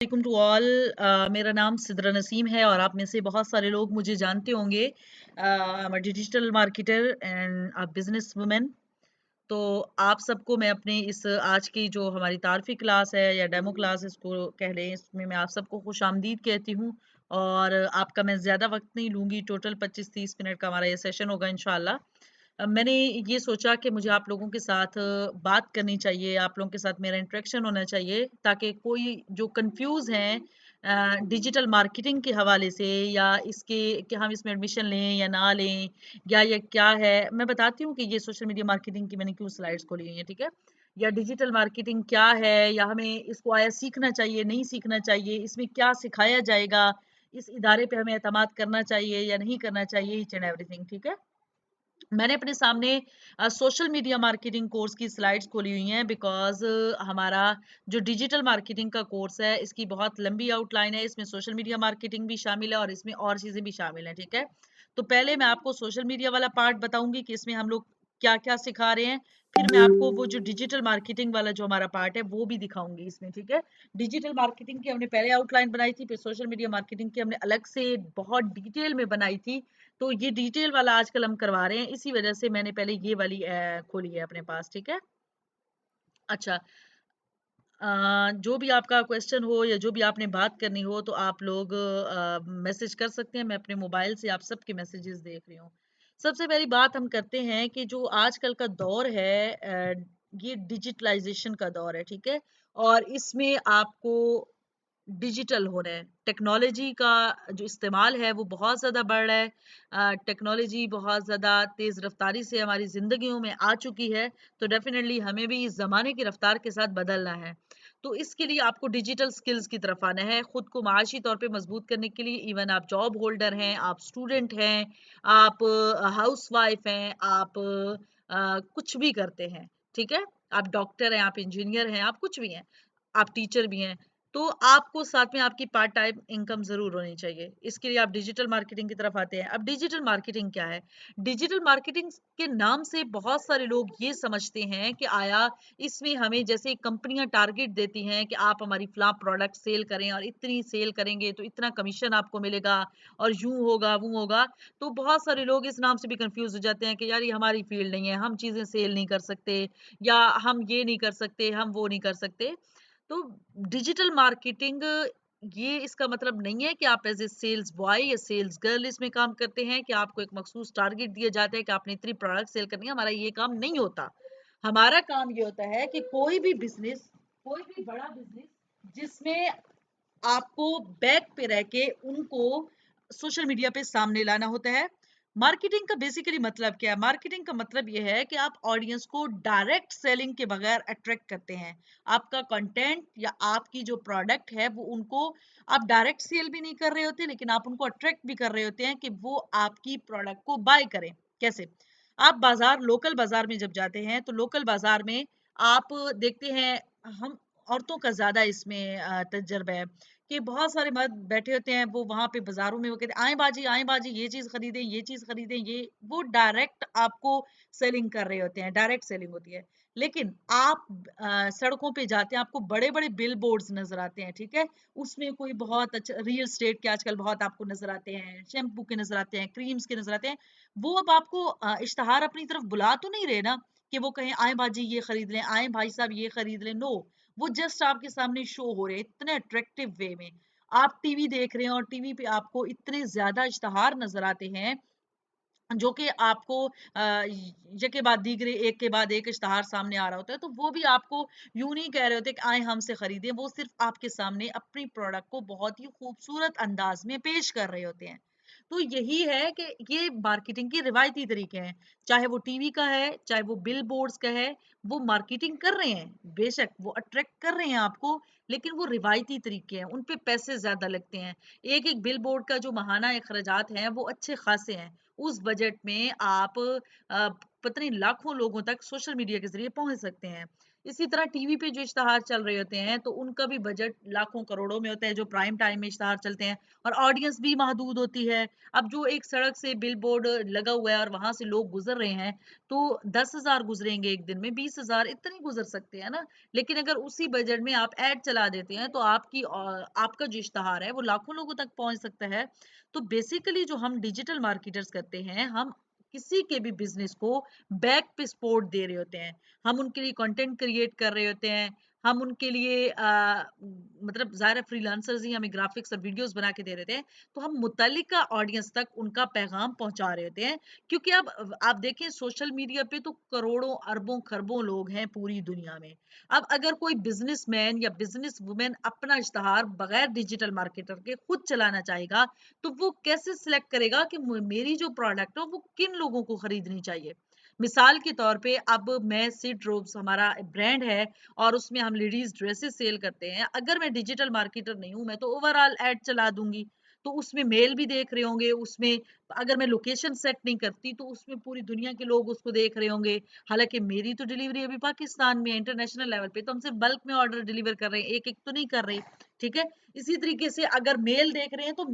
Welcome to all. मेरा नाम सिद्रा नसीम है और आप में से बहुत सारे लोग मुझे जानते होंगे। I am digital marketer and a business women. तो आप सबको मैं अपने इस आज की जो हमारी तारफी क्लास है या डेमो क्लास इसको कह लें, इसमें मैं आप सबको खुश आमदीद कहती हूँ। और आपका मैं ज़्यादा वक्त नहीं लूँगी, टोटल 25-30 मिनट का हमारा ये सेशन होगा इंशाल्लाह। मैंने ये सोचा कि मुझे आप लोगों के साथ बात करनी चाहिए, आप लोगों के साथ मेरा इंटरेक्शन होना चाहिए, ताकि कोई जो कंफ्यूज हैं डिजिटल मार्केटिंग के हवाले से या इसके कि हम इसमें एडमिशन लें या ना लें या ये क्या है। मैं बताती हूँ कि ये सोशल मीडिया मार्केटिंग की मैंने क्यों स्लाइड्स खोली हुई है, ठीक है। या डिजिटल मार्केटिंग क्या है, या हमें इसको आया सीखना चाहिए नहीं सीखना चाहिए, इसमें क्या सिखाया जाएगा, इस इदारे पे हमें एतमाद करना चाहिए या नहीं करना चाहिए, ईच एंड एवरीथिंग, ठीक है। मैंने अपने सामने सोशल मीडिया मार्केटिंग कोर्स की स्लाइड्स खोली हुई हैं, बिकॉज हमारा जो डिजिटल मार्केटिंग का कोर्स है इसकी बहुत लंबी आउटलाइन है। इसमें सोशल मीडिया मार्केटिंग भी शामिल है और इसमें और चीज़ें भी शामिल हैं, ठीक है। तो पहले मैं आपको सोशल मीडिया वाला पार्ट बताऊंगी कि इसमें हम लोग क्या क्या सिखा रहे हैं। फिर मैं आपको वो जो डिजिटल मार्केटिंग वाला जो हमारा पार्ट है वो भी दिखाऊंगी इसमें, ठीक है। डिजिटल मार्केटिंग की हमने पहले आउटलाइन बनाई थी, फिर सोशल मीडिया मार्केटिंग की हमने अलग से बहुत डिटेल में बनाई थी। तो ये डिटेल वाला आजकल हम करवा रहे हैं, इसी वजह से मैंने पहले ये वाली खोली है अपने पास, ठीक है। अच्छा, जो भी आपका क्वेश्चन हो या जो भी आपने बात करनी हो तो आप लोग मैसेज कर सकते हैं। मैं अपने मोबाइल से आप सबके मैसेजेस देख रही हूँ। सबसे पहली बात हम करते हैं कि जो आजकल का दौर है, ये डिजिटलाइजेशन का दौर है, ठीक है। और इसमें आपको डिजिटल हो रहा है, टेक्नोलॉजी का जो इस्तेमाल है वो बहुत ज़्यादा बढ़ रहा है। टेक्नोलॉजी बहुत ज़्यादा तेज़ रफ्तारी से हमारी ज़िंदगियों में आ चुकी है। तो डेफिनेटली हमें भी इस ज़माने की रफ्तार के साथ बदलना है। तो इसके लिए आपको डिजिटल स्किल्स की तरफ आना है, खुद को माशी तौर पे मजबूत करने के लिए। इवन आप जॉब होल्डर हैं, आप स्टूडेंट हैं, आप हाउस वाइफ हैं, आप कुछ भी करते हैं, ठीक है। आप डॉक्टर हैं, आप इंजीनियर हैं, आप कुछ भी हैं, आप टीचर भी हैं। तो आपको साथ में आपकी पार्ट टाइम इनकम ज़रूर होनी चाहिए। इसके लिए आप डिजिटल मार्केटिंग की तरफ आते हैं। अब डिजिटल मार्केटिंग क्या है? डिजिटल मार्केटिंग के नाम से बहुत सारे लोग ये समझते हैं कि आया इसमें हमें जैसे कंपनियां टारगेट देती हैं कि आप हमारी फ्ला प्रोडक्ट सेल करें और इतनी सेल करेंगे तो इतना कमीशन आपको मिलेगा और यूं होगा वो होगा। तो बहुत सारे लोग इस नाम से भी कंफ्यूज हो जाते हैं कि यार ये हमारी फील्ड नहीं है, हम चीज़ें सेल नहीं कर सकते, या हम ये नहीं कर सकते, हम वो नहीं कर सकते। तो डिजिटल मार्केटिंग ये इसका मतलब नहीं है कि आप एज ए सेल्स बॉय या सेल्स गर्ल इसमें काम करते हैं, कि आपको एक मखसूस टारगेट दिया जाता है कि आपने इतनी प्रोडक्ट सेल करनी है। हमारा ये काम नहीं होता। हमारा काम ये होता है कि कोई भी बिजनेस, कोई भी बड़ा बिजनेस जिसमें आपको बैक पे रह के उनको सोशल मीडिया पे सामने लाना होता है। मार्केटिंग का बेसिकली मतलब क्या है? मार्केटिंग का मतलब ये है कि आप ऑडियंस को डायरेक्ट सेलिंग के बगैर अट्रैक्ट करते हैं। आपका कंटेंट या आपकी जो प्रोडक्ट है वो उनको आप डायरेक्ट सेल भी नहीं कर रहे होते, लेकिन आप उनको अट्रैक्ट भी कर रहे होते हैं कि वो आपकी प्रोडक्ट को बाय करें। कैसे? आप बाजार, लोकल बाजार में जब जाते हैं तो लोकल बाजार में आप देखते हैं, हम औरतों का ज्यादा इसमें तजर्बा है कि बहुत सारे मर्द बैठे होते हैं, वो वहां पे बाजारों में वो कहते हैं आए बाजी ये चीज खरीदें, ये चीज खरीदें, ये वो डायरेक्ट आपको सेलिंग कर रहे होते हैं, डायरेक्ट सेलिंग होती है। लेकिन आप सड़कों पे जाते हैं, आपको बड़े बड़े बिल बोर्ड्स नजर आते हैं, ठीक है। उसमें कोई बहुत अच्छा रियल स्टेट के आजकल बहुत आपको नजर आते हैं, शैम्पू के नजर आते हैं, क्रीम्स के नजर आते हैं। वो अब आपको इश्तहार अपनी तरफ बुला तो नहीं रहे ना, कि वो कहें आए बाजी ये खरीद लें, आए भाई साहब ये खरीद लें। नो, वो जस्ट आपके सामने शो हो रहे हैं इतने अट्रैक्टिव वे में। आप टीवी देख रहे हैं और टीवी पे आपको इतने ज्यादा इश्तहार नजर आते हैं, जो कि आपको के बाद दीगरे एक के बाद एक इश्तहार सामने आ रहा होता है। तो वो भी आपको यूं नहीं कह रहे होते कि आए हमसे खरीदें, वो सिर्फ आपके सामने अपनी प्रोडक्ट को बहुत ही खूबसूरत अंदाज में पेश कर रहे होते हैं। तो यही है कि ये मार्केटिंग के रिवायती तरीके हैं। चाहे वो टीवी का है, चाहे वो बिल बोर्ड्स का है, वो मार्केटिंग कर रहे हैं, बेशक वो अट्रैक्ट कर रहे हैं आपको, लेकिन वो रिवायती तरीके हैं, उन पे पैसे ज्यादा लगते हैं। एक एक बिल बोर्ड का जो माहाना अखराजात हैं वो अच्छे खासे हैं। उस बजट में आप पता नहीं लाखों लोगों तक सोशल मीडिया के जरिए पहुंच सकते हैं। इसी तरह टीवी पे जो इश्तहार चल रहे होते हैं तो उनका भी बजट लाखों करोड़ों में होता है, जो प्राइम टाइम में इश्तहार चलते हैं, और ऑडियंस भी महदूद होती है। अब जो एक सड़क से बिल बोर्ड लगा हुआ है और वहां से लोग गुजर रहे हैं, तो 10,000 गुजरेंगे एक दिन में, 20,000 इतने गुजर सकते हैं ना। लेकिन अगर उसी बजट में आप ऐड चला देते हैं तो आपका जो इश्तहार है वो लाखों लोगों तक पहुंच सकता है। तो बेसिकली जो हम डिजिटल मार्केटर्स करते हैं, हम किसी के भी बिजनेस को बैक पे सपोर्ट दे रहे होते हैं। हम उनके लिए कंटेंट क्रिएट कर रहे होते हैं। हम उनके लिए मतलब ज़ाहिर फ्रीलांसर्स ही हमें ग्राफिक्स और वीडियोस बना के दे रहे थे, तो हम मुतल्लिका ऑडियंस तक उनका पैगाम पहुंचा रहे होते हैं। क्योंकि अब आप देखें सोशल मीडिया पे तो करोड़ों अरबों खरबों लोग हैं पूरी दुनिया में। अब अगर कोई बिजनेसमैन या बिजनेस वुमेन अपना इश्तहार बगैर डिजिटल मार्केटर के खुद चलाना चाहेगा, तो वो कैसे सिलेक्ट करेगा कि मेरी जो प्रोडक्ट है वो किन लोगों को खरीदनी चाहिए। मिसाल के तौर पे अब मैं सिड रोब्स हमारा ब्रांड है और उसमें हम लेडीज ड्रेसेस सेल करते हैं। अगर मैं डिजिटल मार्केटर नहीं हूं, मैं तो ओवरऑल एड चला दूंगी, तो उसमें मेल भी देख रहे होंगे, उसमें अगर मैं लोकेशन सेट नहीं करती तो उसमें पूरी दुनिया के लोग उसको देख रहे होंगे। हालांकि मेरी तो डिलीवरी अभी पाकिस्तान में, इंटरनेशनल लेवल पे तो हम सिर्फ बल्क में ऑर्डर डिलीवर कर रहे हैं, एक एक तो नहीं कर रहे। ठीक है। इसी तरीके से अगर मेल देख रहे हैं तो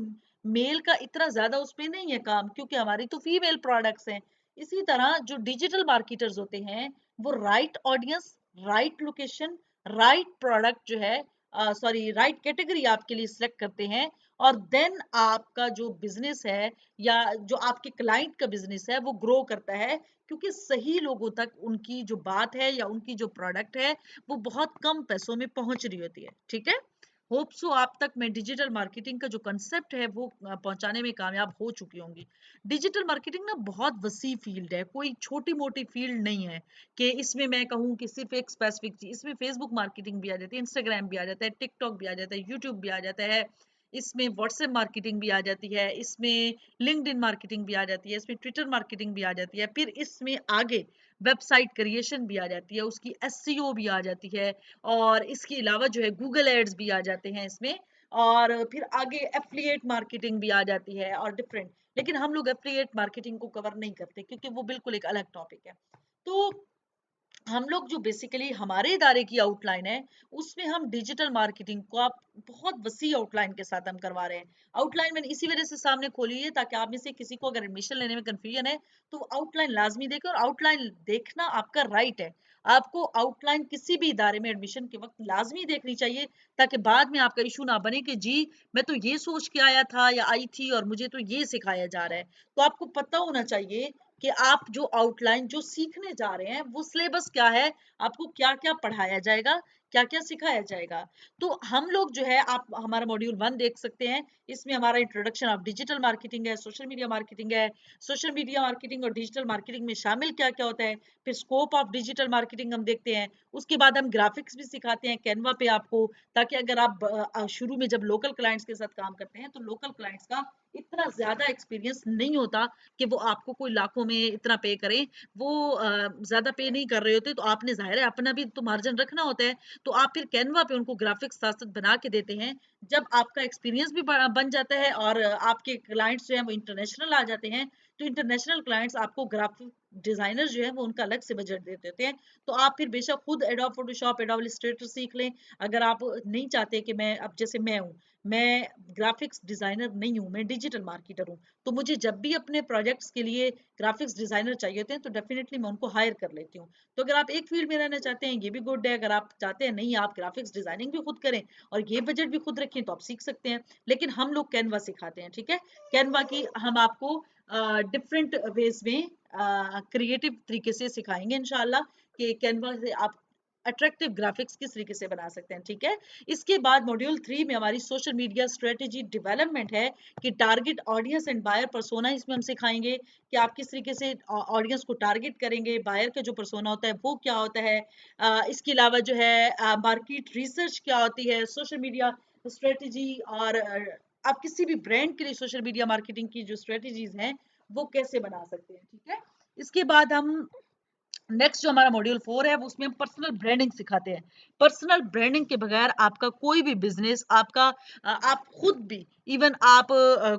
मेल का इतना ज्यादा उसमें नहीं है काम, क्योंकि हमारी तो फीमेल प्रोडक्ट्स हैं। इसी तरह जो डिजिटल मार्केटर्स होते हैं, वो right audience, right location, right product जो है, सॉरी राइट कैटेगरी आपके लिए सिलेक्ट करते हैं। और देन आपका जो बिजनेस है या जो आपके क्लाइंट का बिजनेस है वो ग्रो करता है, क्योंकि सही लोगों तक उनकी जो बात है या उनकी जो प्रोडक्ट है वो बहुत कम पैसों में पहुंच रही होती है। ठीक है। होप सो आप तक मैं डिजिटल मार्केटिंग का जो कंसेप्ट है वो पहुंचाने में कामयाब हो चुकी होंगी। डिजिटल मार्केटिंग ना बहुत वसी फील्ड है, कोई छोटी मोटी फील्ड नहीं है कि इसमें मैं कहूँ कि सिर्फ एक स्पेसिफिक चीज। इसमें फेसबुक मार्केटिंग भी आ जाती है, इंस्टाग्राम भी आ जाता है, टिकटॉक भी आ जाता है, यूट्यूब भी आ जाता है, इसमें व्हाट्सएप मार्केटिंग भी आ जाती है, इसमें लिंक्डइन मार्केटिंग भी आ जाती है, इसमें ट्विटर मार्केटिंग भी आ जाती है, फिर इसमें आगे वेबसाइट क्रिएशन भी आ जाती है, उसकी एसईओ भी आ जाती है, और इसके अलावा जो है गूगल एड्स भी आ जाते हैं इसमें, और फिर आगे एफिलिएट मार्केटिंग भी आ जाती है और डिफरेंट। लेकिन हम लोग एफिलिएट मार्केटिंग को कवर नहीं करते क्योंकि वो बिल्कुल एक अलग टॉपिक है। तो हम लोग जो बेसिकली हमारे इदारे की आउटलाइन है, उसमें हम डिजिटल मार्केटिंग को आप बहुत वसी आउटलाइन के साथ हम करवा रहे हैं। आउटलाइन मैंने इसी वजह से सामने खोली है ताकि आप में से किसी को अगर एडमिशन लेने में कंफ्यूजन है तो आउटलाइन लाजमी देखें, और आउटलाइन देखना आपका राइट है। आपको आउटलाइन किसी भी इदारे में एडमिशन के वक्त लाजमी देखनी चाहिए, ताकि बाद में आपका इशू ना बने कि जी मैं तो ये सोच के आया था या आई थी और मुझे तो ये सिखाया जा रहा है। तो आपको पता होना चाहिए कि आप जो आउटलाइन जो सीखने जा रहे हैं वो सिलेबस क्या है, आपको क्या क्या पढ़ाया जाएगा, क्या क्या सिखाया जाएगा। तो हम लोग जो है, आप हमारा मॉड्यूल 1 देख सकते हैं, इसमें हमारा इंट्रोडक्शन ऑफ डिजिटल मार्केटिंग है, सोशल मीडिया मार्केटिंग है, सोशल मीडिया मार्केटिंग और डिजिटल मार्केटिंग में शामिल क्या क्या होता है, फिर स्कोप ऑफ डिजिटल मार्केटिंग हम देखते हैं। उसके बाद हम ग्राफिक्स भी सिखाते हैं कैनवा पे आपको, ताकि अगर आप शुरू में जब लोकल क्लाइंट्स के साथ काम करते हैं तो लोकल क्लाइंट्स का इतना ज्यादा एक्सपीरियंस नहीं होता कि वो आपको कोई लाखों में इतना पे करें। वो ज्यादा पे नहीं कर रहे होते, तो आपने जाहिर है अपना भी तो मार्जिन रखना होता है। तो आप फिर कैनवा पे उनको ग्राफिक्स साथ साथ बना के देते हैं। जब आपका एक्सपीरियंस भी बन जाता है और आपके क्लाइंट्स जो है वो इंटरनेशनल आ जाते हैं, तो इंटरनेशनल क्लाइंट्स आपको ग्राफिक डिजाइनर जो है वो उनका अलग से बजट दे देते हैं। तो आप फिर बेशक खुद एडोब फोटोशॉप, एडोब इलस्ट्रेटर सीख लें। अगर आप नहीं चाहते कि मैं, अब जैसे मैं हूँ, मैं ग्राफिक्स डिजाइनर नहीं हूँ, मैं डिजिटल मार्केटर हूँ, तो मुझे जब भी अपने प्रोजेक्ट्स के लिए ग्राफिक्स डिजाइनर चाहिए होते हैं तो डेफिनेटली मैं उनको हायर कर लेती हूँ। तो अगर आप एक फील्ड में रहना चाहते हैं ये भी गुड है, अगर आप चाहते हैं नहीं आप ग्राफिक्स डिजाइनिंग भी खुद करें और ये बजट भी खुद रखें तो आप सीख सकते हैं। लेकिन हम लोग कैनवा सिखाते हैं। ठीक है। कैनवा की हम आपको डिफरेंट वेज में क्रिएटिव तरीके से सिखाएंगे इंशाल्लाह, कि कैनवा से आप अट्रैक्टिव ग्राफिक्स किस तरीके से बना सकते हैं। ठीक है। इसके बाद मॉड्यूल 3 में हमारी सोशल मीडिया स्ट्रेटेजी डेवलपमेंट है, कि target audience and buyer persona, इसमें हम सिखाएंगे कि आप किस तरीके से ऑडियंस को टारगेट करेंगे, बायर का जो पर्सोना होता है वो क्या होता है। इसके अलावा जो है मार्केट रिसर्च क्या होती है, सोशल मीडिया स्ट्रेटेजी, और आप किसी भी ब्रांड के लिए सोशल मीडिया मार्केटिंग की जो स्ट्रेटेजीज हैं वो कैसे बना सकते हैं। ठीक है। इसके बाद हम नेक्स्ट जो हमारा मॉड्यूल 4 है वो उसमें हम पर्सनल ब्रांडिंग सिखाते हैं। पर्सनल ब्रांडिंग के बगैर आपका कोई भी बिजनेस, आपका आप खुद भी इवन आप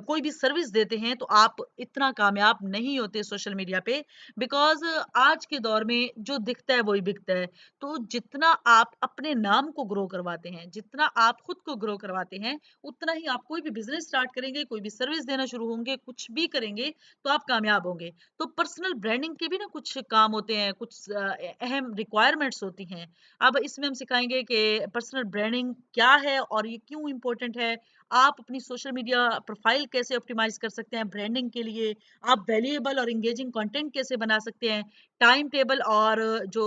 कोई भी सर्विस देते हैं तो आप इतना कामयाब नहीं होते सोशल मीडिया पे, बिकॉज आज के दौर में जो दिखता है वही बिकता है। तो जितना आप अपने नाम को ग्रो करवाते हैं, जितना आप खुद को ग्रो करवाते हैं, उतना ही आप कोई भी बिजनेस स्टार्ट करेंगे, कोई भी सर्विस देना शुरू होंगे, कुछ भी करेंगे तो आप कामयाब होंगे। तो पर्सनल ब्रांडिंग के भी ना कुछ काम होते हैं, कुछ अहम रिक्वायरमेंट्स होती हैं। अब इसमें हम सिखाएंगे कि पर्सनल ब्रांडिंग क्या है और ये क्यों इंपॉर्टेंट है, आप अपनी सोशल मीडिया प्रोफाइल कैसे ऑप्टिमाइज कर सकते हैं ब्रांडिंग के लिए, आप वैल्यूएबल और एंगेजिंग कंटेंट कैसे बना सकते हैं, टाइम टेबल और जो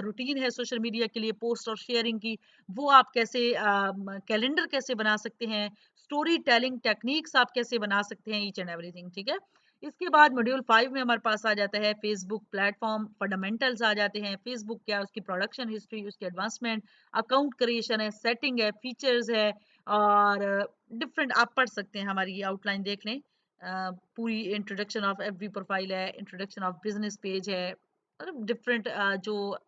रूटीन है सोशल मीडिया के लिए पोस्ट और शेयरिंग की, वो आप कैसे कैलेंडर कैसे बना सकते हैं, स्टोरी टेलिंग टेक्निक्स आप कैसे बना सकते हैं, ईच एंड एवरीथिंग। ठीक है। इसके बाद मॉड्यूल 5 में हमारे पास आ जाता है फेसबुक प्लेटफॉर्म फंडामेंटल्स आ जाते हैं। फेसबुक क्या है, उसकी प्रोडक्शन हिस्ट्री, उसकी एडवांसमेंट, अकाउंट क्रिएशन है, सेटिंग है, फीचर्स है, और डिफरेंट आप पढ़ सकते हैं, हमारी ये आउटलाइन देख लें। पूरी इंट्रोडक्शन ऑफ एफबी प्रोफाइल है, इंट्रोडक्शन ऑफ बिजनेस पेज है, मतलब डिफरेंट जो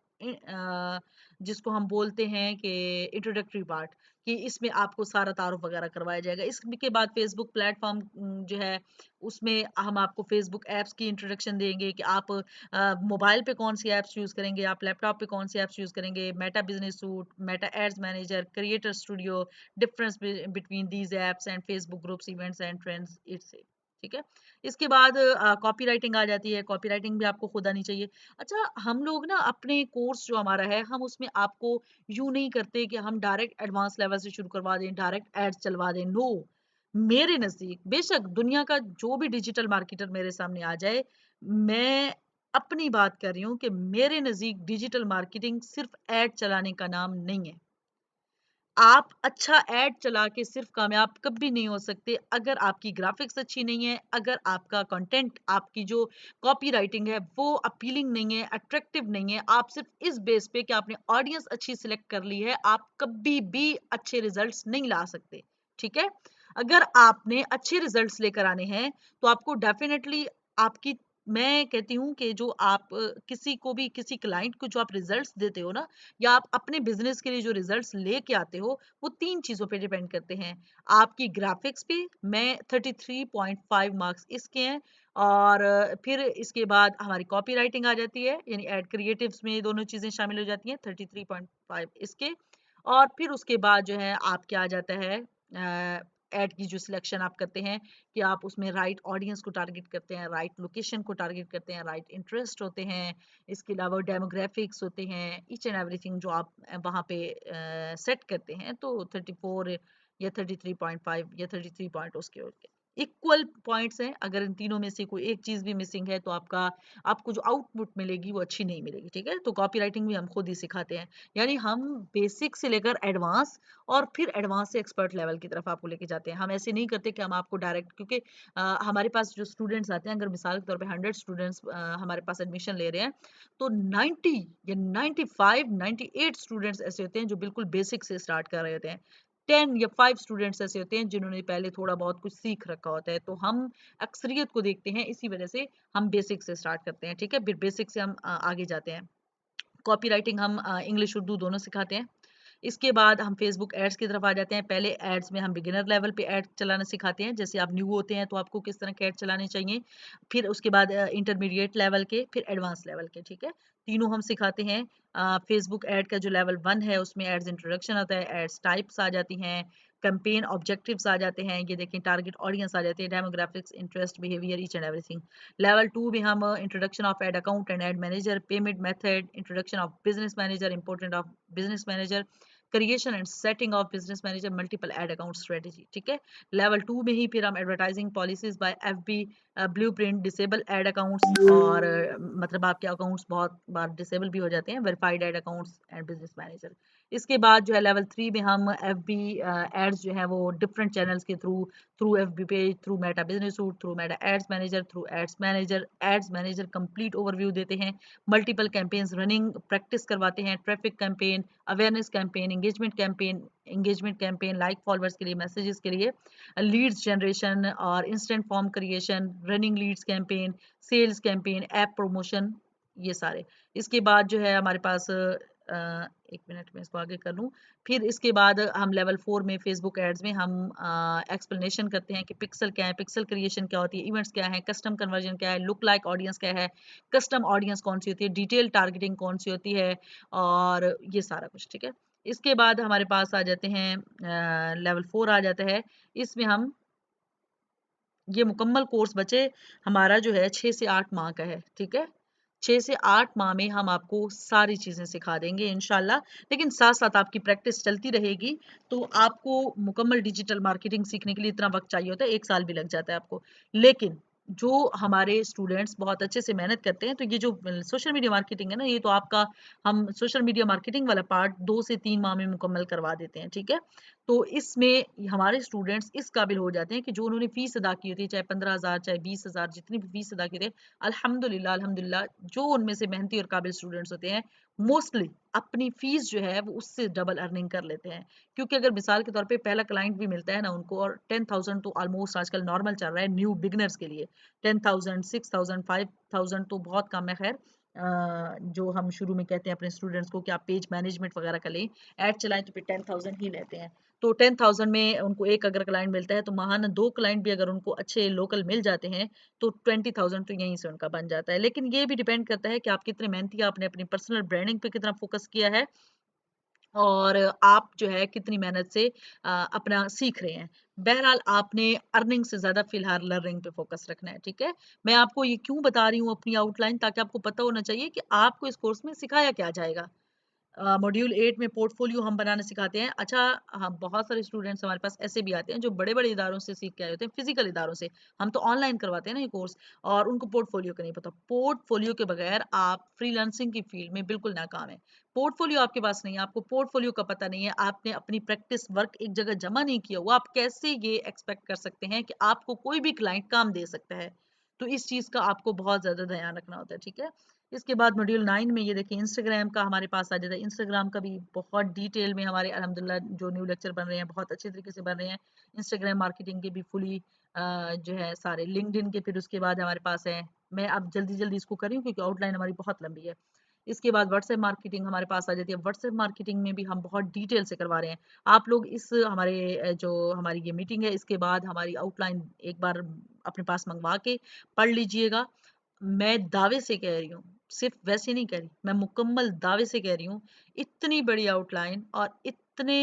जिसको हम बोलते हैं कि इंट्रोडक्टरी पार्ट, कि इसमें आपको सारा तारुफ वगैरह करवाया जाएगा। इसके बाद फेसबुक प्लेटफॉर्म जो है उसमें हम आपको फेसबुक ऐप्स की इंट्रोडक्शन देंगे कि आप मोबाइल पे कौन सी ऐप्स यूज़ करेंगे, आप लैपटॉप पे कौन सी ऐप्स यूज़ करेंगे, Meta business suite, Meta ads manager, creator studio, difference between these apps and Facebook groups, events and trends, it's it. ठीक है। इसके बाद कॉपी राइटिंग आ जाती है। कॉपी राइटिंग भी आपको खुद आनी चाहिए। अच्छा, हम लोग ना अपने कोर्स जो हमारा है, हम उसमें आपको यूं नहीं करते कि हम डायरेक्ट एडवांस लेवल से शुरू करवा दें, डायरेक्ट एड्स चलवा दें। नो, मेरे नजदीक बेशक दुनिया का जो भी डिजिटल मार्केटर मेरे सामने आ जाए, मैं अपनी बात कर रही हूँ कि मेरे नजदीक डिजिटल मार्केटिंग सिर्फ एड चलाने का नाम नहीं है। आप अच्छा एड चला के सिर्फ कामयाब कभी नहीं हो सकते अगर आपकी ग्राफिक्स अच्छी नहीं है, अगर आपका कंटेंट, आपकी जो कॉपी राइटिंग है वो अपीलिंग नहीं है, अट्रैक्टिव नहीं है। आप सिर्फ इस बेस पे कि आपने ऑडियंस अच्छी सिलेक्ट कर ली है, आप कभी भी अच्छे रिजल्ट्स नहीं ला सकते। ठीक है। अगर आपने अच्छे रिजल्ट्स लेकर आने हैं तो आपको डेफिनेटली आपकी, मैं कहती हूँ कि जो आप किसी को भी, किसी क्लाइंट को जो आप रिजल्ट्स देते हो ना, या आप अपने बिजनेस के लिए जो रिजल्ट्स लेके आते हो, वो 3 चीजों पे डिपेंड करते हैं। आपकी ग्राफिक्स पे, मैं 33.5 मार्क्स इसके हैं, और फिर इसके बाद हमारी कॉपी राइटिंग आ जाती है, यानी एड क्रिएटिव्स में ये दोनों चीजें शामिल हो जाती हैं, 33.5 इसके। और फिर उसके बाद जो है आपके आ जाता है एड की जो सिलेक्शन आप करते हैं, कि आप उसमें राइट ऑडियंस को टारगेट करते हैं, राइट लोकेशन को टारगेट करते हैं, राइट इंटरेस्ट होते हैं, इसके अलावा डेमोग्राफिक्स होते हैं, ईच एंड एवरीथिंग जो आप वहाँ पे सेट करते हैं। तो 34 या 33.5 या 33 पॉइंट उसके इक्वल पॉइंट्स हैं। अगर इन तीनों में से कोई एक चीज भी मिसिंग है तो आपको जो आउटपुट मिलेगी वो अच्छी नहीं मिलेगी। ठीक है। तो कॉपी राइटिंग भी हम खुद ही सिखाते हैं, यानी हम बेसिक से लेकर एडवांस और फिर एडवांस से एक्सपर्ट लेवल की तरफ आपको लेके जाते हैं। हम ऐसे नहीं करते कि हम आपको डायरेक्ट, क्योंकि हमारे पास जो स्टूडेंट्स आते हैं, अगर मिसाल के तौर पे 100 स्टूडेंट्स हमारे पास एडमिशन ले रहे हैं, तो 90 या 95 98 स्टूडेंट्स ऐसे होते हैं जो बिल्कुल बेसिक से स्टार्ट कर रहे होते हैं। 10 या 5 स्टूडेंट्स ऐसे होते हैं जिन्होंने पहले थोड़ा बहुत कुछ सीख रखा होता है। तो हम अक्सरियत को देखते हैं, इसी वजह से हम बेसिक से स्टार्ट करते हैं। ठीक है। फिर बेसिक से हम आगे जाते हैं। कॉपी राइटिंग हम इंग्लिश उर्दू दोनों सिखाते हैं। इसके बाद हम फेसबुक एड्स की तरफ आ जाते हैं। पहले एड्स में हम बिगिनर लेवल पे एड चलाना सिखाते हैं, जैसे आप न्यू होते हैं तो आपको किस तरह के एड चलाने चाहिए। फिर उसके बाद इंटरमीडिएट लेवल के, फिर एडवांस लेवल के। ठीक है। तीनों हम सिखाते हैं। फेसबुक एड का जो लेवल 1 है उसमें एड्स इंट्रोडक्शन होता है, एड्स टाइप्स आ जाती हैं, कैंपेन ऑब्जेक्टिव्स आ जाते हैं, ये देखें टारगेट ऑडियंस आ जाती है, demographics, interest, behaviour, each and everything. Level 2 में हम introduction of ad account and ad manager, payment method, introduction of business manager, important of business manager, creation and setting of business manager, multiple ad account strategy. ठीक है। Level 2 में ही फिर हम advertising policies by FB, blueprint, disable ad accounts, और मतलब आपके accounts बहुत बार डिसेबल भी हो जाते हैं, verified ad accounts and business manager. इसके बाद जो है लेवल 3 में हम एफबी एड्स जो है वो डिफरेंट चैनल्स के through, through FB page, through Meta business suite, through Meta ads manager, through ads manager complete overview देते हैं, मल्टीपल कैंपेन्स रनिंग प्रैक्टिस करवाते हैं, traffic campaign, awareness campaign, engagement campaign, like followers के लिए, messages के लिए, leads generation और instant form creation, running leads campaign, sales campaign, app promotion, ये सारे। इसके बाद जो है हमारे पास एक मिनट में इसको आगे कर लूँ। फिर इसके बाद हम लेवल 4 में फेसबुक एड्स में हम एक्सप्लेनेशन करते हैं कि पिक्सल क्या है, पिक्सल क्रिएशन क्या होती है, इवेंट्स क्या है, कस्टम कन्वर्जन क्या है, लुक लाइक ऑडियंस क्या है, कस्टम ऑडियंस कौन सी होती है, डिटेल टारगेटिंग कौन सी होती है, और ये सारा कुछ। ठीक है, इसके बाद हमारे पास आ जाते हैं लेवल 4 आ जाता है। इसमें हम ये मुकम्मल कोर्स बचे हमारा जो है 6 से 8 माह का है। ठीक है, 6 से 8 माह में हम आपको सारी चीज़ें सिखा देंगे इंशाल्लाह, लेकिन साथ-साथ आपकी प्रैक्टिस चलती रहेगी। तो आपको मुकम्मल डिजिटल मार्केटिंग सीखने के लिए इतना वक़्त चाहिए होता है, 1 साल भी लग जाता है आपको। लेकिन जो हमारे स्टूडेंट्स बहुत अच्छे से मेहनत करते हैं, तो ये जो सोशल मीडिया मार्केटिंग है ना, ये तो आपका हम सोशल मीडिया मार्केटिंग वाला पार्ट 2 से 3 माह में मुकम्मल करवा देते हैं। ठीक है, तो इसमें हमारे स्टूडेंट्स इस काबिल हो जाते हैं कि जो उन्होंने फीस अदा की होती है, चाहे 15,000 चाहे 20,000, जितनी भी फीस अदा की होती है, अल्हम्दुलिल्लाह अल्हम्दुलिल्लाह जो उनमें से मेहनती और काबिल स्टूडेंट्स होते हैं, मोस्टली अपनी फीस जो है वो उससे डबल अर्निंग कर लेते हैं। क्योंकि अगर मिसाल के तौर पे पहला क्लाइंट भी मिलता है ना उनको, और 10,000 तो ऑलमोस्ट आजकल नॉर्मल चल रहा है न्यू बिगनर्स के लिए। 10,000, 6,000, 5,000 तो बहुत कम है। खैर, जो हम शुरू में कहते हैं अपने स्टूडेंट्स को कि आप पेज मैनेजमेंट वगैरह का लें, ऐड चलाएं, तो फिर 10,000 ही लेते हैं। तो 10,000 में उनको एक अगर क्लाइंट मिलता है, तो माहाना 2 क्लाइंट भी अगर उनको अच्छे लोकल मिल जाते हैं, तो 20,000 तो यहीं से उनका बन जाता है। लेकिन ये भी डिपेंड करता है कि आप कितने मेहनती, आपने अपनी पर्सनल ब्रांडिंग पे कितना फोकस किया है, और आप जो है कितनी मेहनत से अपना सीख रहे हैं। बहरहाल आपने अर्निंग से ज़्यादा फ़िलहाल लर्निंग पे फ़ोकस रखना है। ठीक है? मैं आपको ये क्यों बता रही हूँ अपनी आउटलाइन, ताकि आपको पता होना चाहिए कि आपको इस कोर्स में सिखाया क्या जाएगा। मॉड्यूल 8 में पोर्टफोलियो हम बनाना सिखाते हैं। अच्छा, हाँ, बहुत सारे स्टूडेंट्स हमारे पास ऐसे भी आते हैं जो बड़े-बड़े इदारों से सीख के आए होते हैं, फिजिकल इदारों से। हम तो ऑनलाइन करवाते हैं ना ये कोर्स, और उनको पोर्टफोलियो का नहीं पता। पोर्टफोलियो के बगैर आप फ्रीलांसिंग की फील्ड में बिल्कुल नाकाम है। पोर्टफोलियो आपके पास नहीं है, आपको पोर्टफोलियो का पता नहीं है, आपने अपनी प्रैक्टिस वर्क एक जगह जमा नहीं किया हुआ, आप कैसे ये एक्सपेक्ट कर सकते हैं कि आपको कोई भी क्लाइंट काम दे सकता है? तो इस चीज़ का आपको बहुत ज़्यादा ध्यान रखना होता है। ठीक है? इसके बाद मॉड्यूल 9 में ये देखिए इंस्टाग्राम का हमारे पास आ जाता है। इंस्टाग्राम का भी बहुत डिटेल में हमारे अल्हम्दुलिल्लाह जो न्यू लेक्चर बन रहे हैं, बहुत अच्छे तरीके से बन रहे हैं। इंस्टाग्राम मार्केटिंग के भी फुली जो है सारे, लिंक्डइन के फिर उसके बाद हमारे पास है। मैं अब जल्दी-जल्दी इसको कर रही हूँ क्योंकि आउटलाइन हमारी बहुत लंबी है। इसके बाद व्हाट्सएप मार्केटिंग हमारे पास आ जाती है। व्हाट्सएप मार्केटिंग में भी हम बहुत डिटेल से करवा रहे हैं। आप लोग इस हमारे जो हमारी ये मीटिंग है, इसके बाद हमारी आउटलाइन एक बार अपने पास मँगवा के पढ़ लीजिएगा। मैं दावे से कह रही हूँ, सिर्फ वैसे नहीं कह रही, मैं मुकम्मल दावे से कह रही हूँ, इतनी बड़ी आउटलाइन और इतने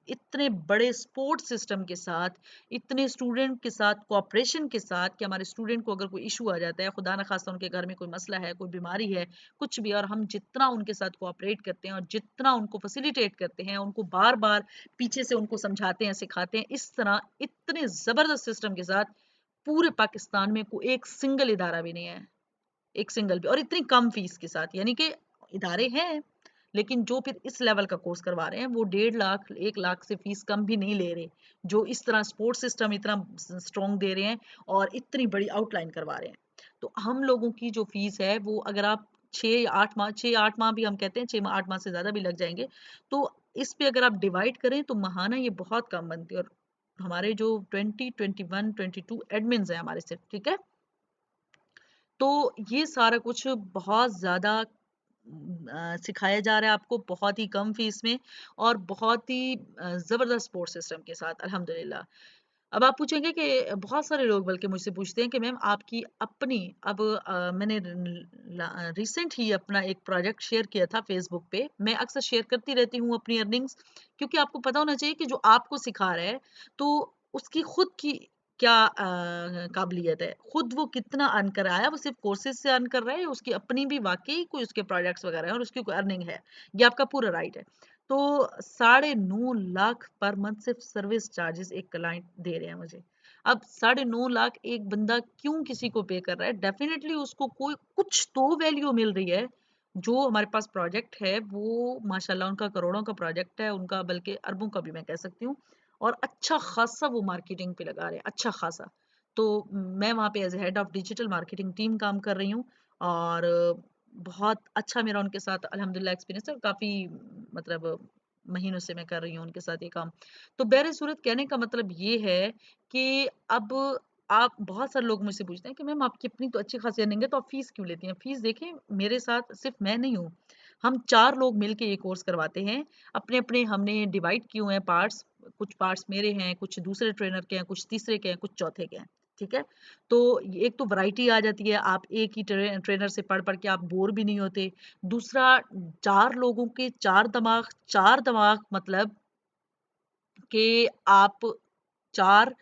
इतने बड़े सपोर्ट सिस्टम के साथ, इतने स्टूडेंट के साथ, कोऑपरेशन के साथ, कि हमारे स्टूडेंट को अगर कोई इशू आ जाता है, खुदा न खास्ता उनके घर में कोई मसला है, कोई बीमारी है, कुछ भी, और हम जितना उनके साथ कोऑपरेट करते हैं और जितना उनको फैसिलिटेट करते हैं, उनको बार-बार पीछे से उनको समझाते हैं, सिखाते हैं, इस तरह इतने ज़बरदस्त सिस्टम के साथ पूरे पाकिस्तान में कोई एक सिंगल इदारा भी नहीं है। एक सिंगल भी, और इतनी कम फीस के साथ, यानी कि इदारे हैं, लेकिन जो फिर इस लेवल का कोर्स करवा रहे हैं वो 1.5 लाख 1 लाख से फीस कम भी नहीं ले रहे, जो इस तरह सपोर्ट सिस्टम इतना स्ट्रॉन्ग दे रहे हैं और इतनी बड़ी आउटलाइन करवा रहे हैं। तो हम लोगों की जो फीस है वो, अगर आप 6-8 माह, 6-8 माह भी हम कहते हैं, 6-8 माह से ज़्यादा भी लग जाएंगे, तो इस पे अगर आप डिवाइड करें तो महाना ये बहुत कम बनती है। और हमारे जो 20, 21, 22 एडमिन्स हैं हमारे सिर्फ, ठीक है, तो ये सारा कुछ बहुत ज़्यादा सिखाया जा रहा है आपको, बहुत ही कम फीस में और बहुत ही ज़बरदस्त सपोर्ट सिस्टम के साथ अल्हम्दुलिल्लाह। अब आप पूछेंगे कि बहुत सारे लोग बल्कि मुझसे पूछते हैं कि मैम आपकी अपनी, अब मैंने रिसेंट ही अपना एक प्रोजेक्ट शेयर किया था फेसबुक पे। मैं अक्सर शेयर करती रहती हूँ अपनी अर्निंग्स, क्योंकि आपको पता होना चाहिए कि जो आपको सिखा रहा है तो उसकी खुद की क्या काबिलियत है, खुद वो कितना अर्न कर रहा है, वो सिर्फ कोर्सेज से अर्न कर रहा है, उसकी अपनी भी वाकई कोई उसके प्रोजेक्ट्स वगैरह है और उसकी कोई अर्निंग है, ये आपका पूरा राइट है। तो 9.5 लाख पर मंथ सिर्फ सर्विस चार्जेस एक क्लाइंट दे रहे हैं मुझे। अब 9.5 लाख एक बंदा क्यों किसी को पे कर रहा है? डेफिनेटली उसको कोई कुछ तो वैल्यू मिल रही है। जो हमारे पास प्रोजेक्ट है वो माशाल्लाह उनका करोड़ों का प्रोजेक्ट है, उनका बल्कि अरबों का भी मैं कह सकती हूँ, और अच्छा खासा वो मार्केटिंग पे लगा रहे हैं, अच्छा खासा। तो मैं वहाँ पे as head of digital marketing team काम कर रही हूँ, और बहुत अच्छा मेरा उनके साथ अल्हम्दुलिल्लाह एक्सपीरियंस है, और काफ़ी मतलब महीनों से मैं कर रही हूँ उनके साथ ये काम। तो बहरे सूरत कहने का मतलब ये है कि अब आप, बहुत सारे लोग मुझसे पूछते हैं कि मैम आपकी अपनी तो अच्छी खासी अर्निंग है, तो आप फीस क्यों लेती हैं? फीस देखें, मेरे साथ सिर्फ मैं नहीं हूँ, हम 4 लोग मिलके ये कोर्स करवाते हैं। अपने-अपने हमने डिवाइड किए हुए हैं पार्ट्स, कुछ पार्ट्स मेरे हैं, कुछ दूसरे ट्रेनर के हैं, कुछ तीसरे के हैं, कुछ चौथे के हैं, ठीक है? तो एक तो वैरायटी आ जाती है, आप एक ही ट्रेनर से पढ़-पढ़ के आप बोर भी नहीं होते। दूसरा 4 लोगों के 4 दिमाग मतलब कि आप 4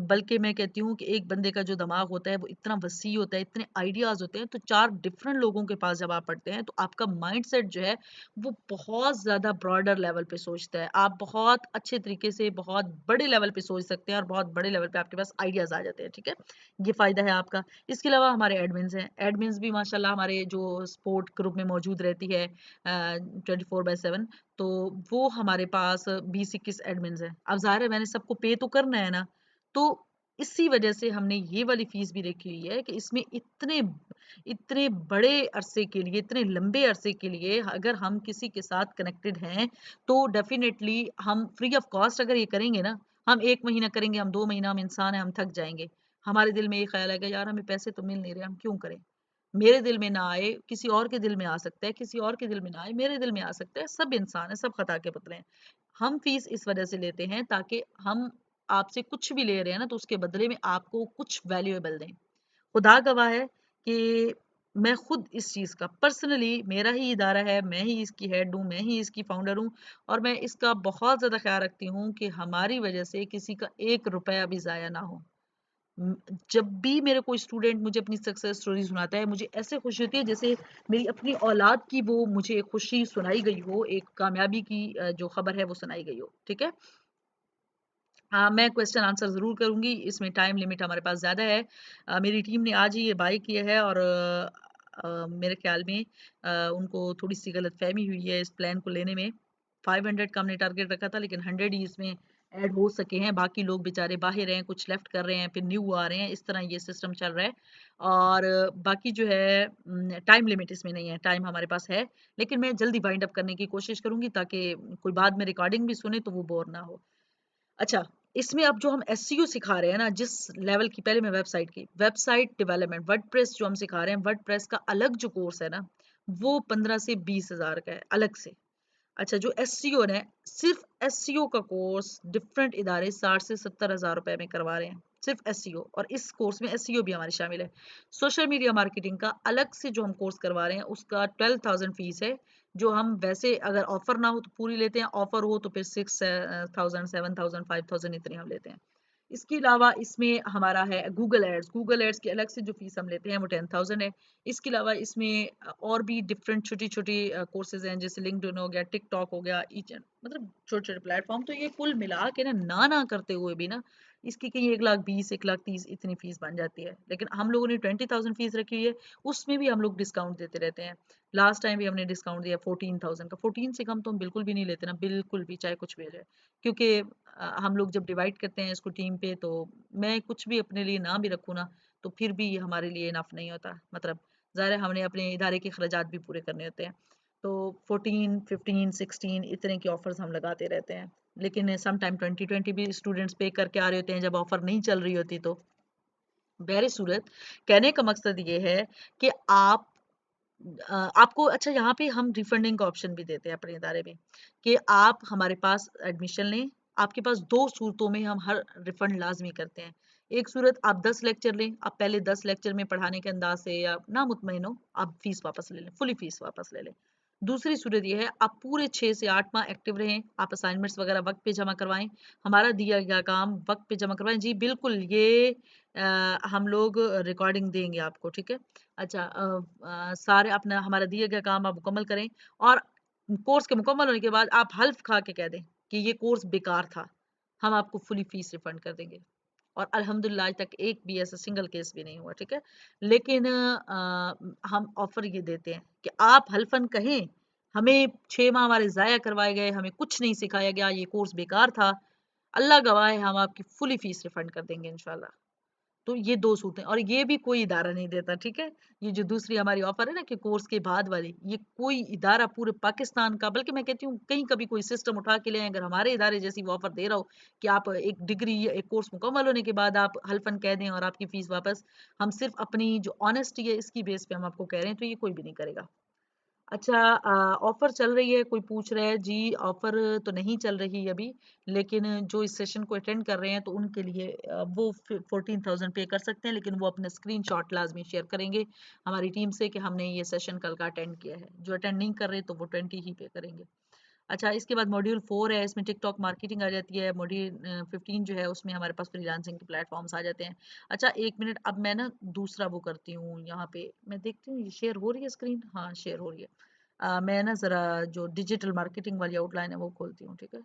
बल्कि मैं कहती हूँ कि एक बंदे का जो दिमाग होता है वो इतना वसीह होता है, इतने आइडियाज़ होते हैं, तो 4 डिफरेंट लोगों के पास जब आप पढ़ते हैं तो आपका माइंडसेट जो है वो बहुत ज़्यादा ब्रॉडर लेवल पे सोचता है। आप बहुत अच्छे तरीके से बहुत बड़े लेवल पे सोच सकते हैं और बहुत बड़े लेवल पे आपके पास आइडियाज़ आ जाते हैं, ठीक है? ये फ़ायदा है आपका। इसके अलावा हमारे एडमिन्स हैं। एडमिन्स भी माशाल्लाह हमारे जो सपोर्ट ग्रुप में मौजूद रहती है 24/7, तो वो हमारे पास 20-21 एडमिन्स हैं। अब ज़ाहिर है मैंने सबको पे तो करना है ना, तो इसी वजह से हमने ये वाली फ़ीस भी रखी हुई है कि इसमें इतने इतने बड़े अरसे के लिए, इतने लंबे अरसे के लिए अगर हम किसी के साथ कनेक्टेड हैं, तो डेफ़िनेटली हम फ्री ऑफ कॉस्ट अगर ये करेंगे ना, हम 1 महीना करेंगे, हम 2 महीना, हम इंसान हैं, हम थक जाएँगे। हमारे दिल में ये ख़्याल आएगा यार हमें पैसे तो मिल नहीं रहे, हम क्यों करें? मेरे दिल में ना आए, किसी और के दिल में आ सकता है, किसी और के दिल में ना आए, मेरे दिल में आ सकता है, सब इंसान हैं, सब खता के पुतले हैं। हम फीस इस वजह से लेते हैं ताकि हम आपसे कुछ भी ले रहे हैं ना तो उसके बदले में आपको कुछ वैल्यूएबल दें। खुदा गवाह है कि मैं खुद इस चीज़ का पर्सनली मेरा ही इदारा है, मैं ही इसकी हेड हूँ, मैं ही इसकी फाउंडर हूँ और मैं इसका बहुत ज़्यादा ख्याल रखती हूँ कि हमारी वजह से किसी का 1 रुपया भी ज़ाया ना हो। जब भी मेरे कोई स्टूडेंट मुझे अपनी सक्सेस स्टोरी सुनाता है, मुझे ऐसे खुशी होती है जैसे मेरी अपनी औलाद की वो मुझे खुशी सुनाई गई हो, एक कामयाबी की जो खबर है वो सुनाई गई हो, ठीक है? हाँ, मैं क्वेश्चन आंसर ज़रूर करूँगी, इसमें टाइम लिमिट हमारे पास ज़्यादा है। मेरी टीम ने आज ही ये बाय किया है और मेरे ख़्याल में उनको थोड़ी-सी गलतफ़हमी हुई है इस प्लान को लेने में। 500 का हमने टारगेट रखा था लेकिन 100 ही इसमें ऐड हो सके हैं, बाकी लोग बेचारे बाहर हैं, कुछ लेफ्ट कर रहे हैं, फिर न्यू आ रहे हैं, इस तरह ये सिस्टम चल रहा है। और बाकी जो है टाइम लिमिट इसमें नहीं है, टाइम हमारे पास है, लेकिन मैं जल्दी वाइंड अप करने की कोशिश करूँगी ताकि कोई बाद में रिकॉर्डिंग भी सुने तो वो बोर ना हो। अच्छा, इसमें अब जो हम एसईओ सिखा रहे हैं ना, जिस लेवल की पहले मैं वेबसाइट डेवलपमेंट वर्डप्रेस जो हम सिखा रहे हैं, वर्डप्रेस का अलग जो कोर्स है ना, वो 15 से 20,000 का है, अलग से। अच्छा, जो एसईओ है, सिर्फ एसईओ का कोर्स डिफरेंट इदारे 60 से 70,000 रुपए में करवा रहे हैं, सिर्फ एसईओ, और इस कोर्स में एसईओ भी हमारी शामिल है। सोशल मीडिया मार्केटिंग का अलग से जो हम कोर्स करवा रहे हैं, उसका 12,000 फीस है, जो हम वैसे अगर ऑफर ना हो तो पूरी लेते हैं, ऑफर हो तो फिर 6,000 7,000 5,000 इतने हम लेते हैं। इसके अलावा इसमें हमारा है गूगल एड्स की अलग से जो फीस हम लेते हैं वो 10,000 है। इसके अलावा इसमें और भी डिफरेंट छोटी-छोटी कोर्सेज़ हैं, जैसे लिंक्डइन हो गया, टिकटॉक हो गया, ईच एंड मतलब छोटे-छोटे प्लेटफ़ॉर्म, तो ये कुल मिला के ना करते हुए भी ना, इसकी कहीं 1,20,000 1,30,000 इतनी फीस बन जाती है। लेकिन हम लोगों ने 20,000 फीस रखी हुई है, उसमें भी हम लोग डिस्काउंट देते रहते हैं। लास्ट टाइम भी हमने डिस्काउंट दिया 14,000 का, 14 से कम तो हम बिल्कुल भी नहीं लेते ना, बिल्कुल भी, चाहे कुछ भी हो जाए। क्योंकि हम लोग जब डिवाइड करते हैं इसको टीम पे, तो मैं कुछ भी अपने लिए ना भी रखूँ ना, तो फिर भी ये हमारे लिए इनफ नहीं होता। मतलब ज़ाहिर है हमने अपने इदारे के खर्चात भी पूरे करने होते हैं। तो 14, 15, 16 इतने के ऑफर्स हम लगाते रहते हैं। लेकिन सम टाइम 20-20 भी स्टूडेंट्स पे करके आ रहे होते हैं जब ऑफर नहीं चल रही होती तो। बहरसूरत कहने का मकसद ये है कि आपको अच्छा यहाँ पे हम रिफंडिंग का ऑप्शन भी देते हैं अपने इदारे में कि आप हमारे पास एडमिशन लें। आपके पास 2 सूरतों में हम हर रिफंड लाज़मी करते हैं। एक सूरत आप 10 लेक्चर लें, आप पहले 10 लेक्चर में पढ़ाने के अंदाज़ से या ना मुतमईन हो, आप फीस वापस ले लें, फुली फीस वापस ले लें। दूसरी सूरत ये है आप पूरे 6 से 8 माह एक्टिव रहें, आप असाइनमेंट्स वगैरह वक़्त पे जमा करवाएँ, हमारा दिया गया काम वक़्त पे जमा करवाएँ। जी बिल्कुल, ये हम लोग रिकॉर्डिंग देंगे आपको, ठीक है? अच्छा, सारे अपना हमारा दिया गया काम आप मुकम्मल करें और कोर्स के मुकम्मल होने के बाद आप हल्फ खा के कह दें कि ये कोर्स बेकार था, हम आपको फुली फीस रिफंड कर देंगे। और अल्हम्दुलिल्लाह आज तक एक भी ऐसा सिंगल केस भी नहीं हुआ, ठीक है? लेकिन हम ऑफर ये देते हैं कि आप हल्फन कहें, हमें 6 माह हमारे ज़ाया करवाए गए, हमें कुछ नहीं सिखाया गया, ये कोर्स बेकार था। अल्लाह गवाह है, हम आपकी फुली फीस रिफंड कर देंगे इंशाल्लाह। तो ये 2 सूरतें, और ये भी कोई इदारा नहीं देता, ठीक है? ये जो दूसरी हमारी ऑफ़र है ना कि कोर्स के बाद वाली, ये कोई इदारा पूरे पाकिस्तान का, बल्कि मैं कहती हूँ कहीं कभी कोई सिस्टम उठा के ले आएँ, अगर हमारे इदारे जैसी वो ऑफ़र दे रहा हो कि आप एक डिग्री या एक कोर्स मुकम्मल होने के बाद आप हल्फ़न कह दें और आपकी फ़ीस वापस, हम सिर्फ़ अपनी जो ऑनेस्टी है इसकी बेस पे हम आपको कह रहे हैं, तो ये कोई भी नहीं करेगा। अच्छा, ऑफर चल रही है, कोई पूछ रहा है जी, ऑफर तो नहीं चल रही अभी, लेकिन जो इस सेशन को अटेंड कर रहे हैं तो उनके लिए वो 14,000 पे कर सकते हैं, लेकिन वो अपना स्क्रीनशॉट लाजमी शेयर करेंगे हमारी टीम से कि हमने ये सेशन कल का अटेंड किया है। जो अटेंड नहीं कर रहे तो वो 20 ही पे करेंगे। अच्छा, इसके बाद मॉड्यूल 4 है, इसमें टिकटॉक मार्केटिंग आ जाती है। मॉड्यूल 15 जो है उसमें हमारे पास फ्रीलांसिंग के प्लेटफॉर्म्स आ जाते हैं। अच्छा, एक मिनट, अब मैं ना दूसरा वो करती हूँ, यहाँ पे मैं देखती हूँ ये शेयर हो रही है स्क्रीन, हाँ शेयर हो रही है। मैं ना ज़रा जो डिजिटल मार्केटिंग वाली आउटलाइन है वो खोलती हूँ, ठीक है।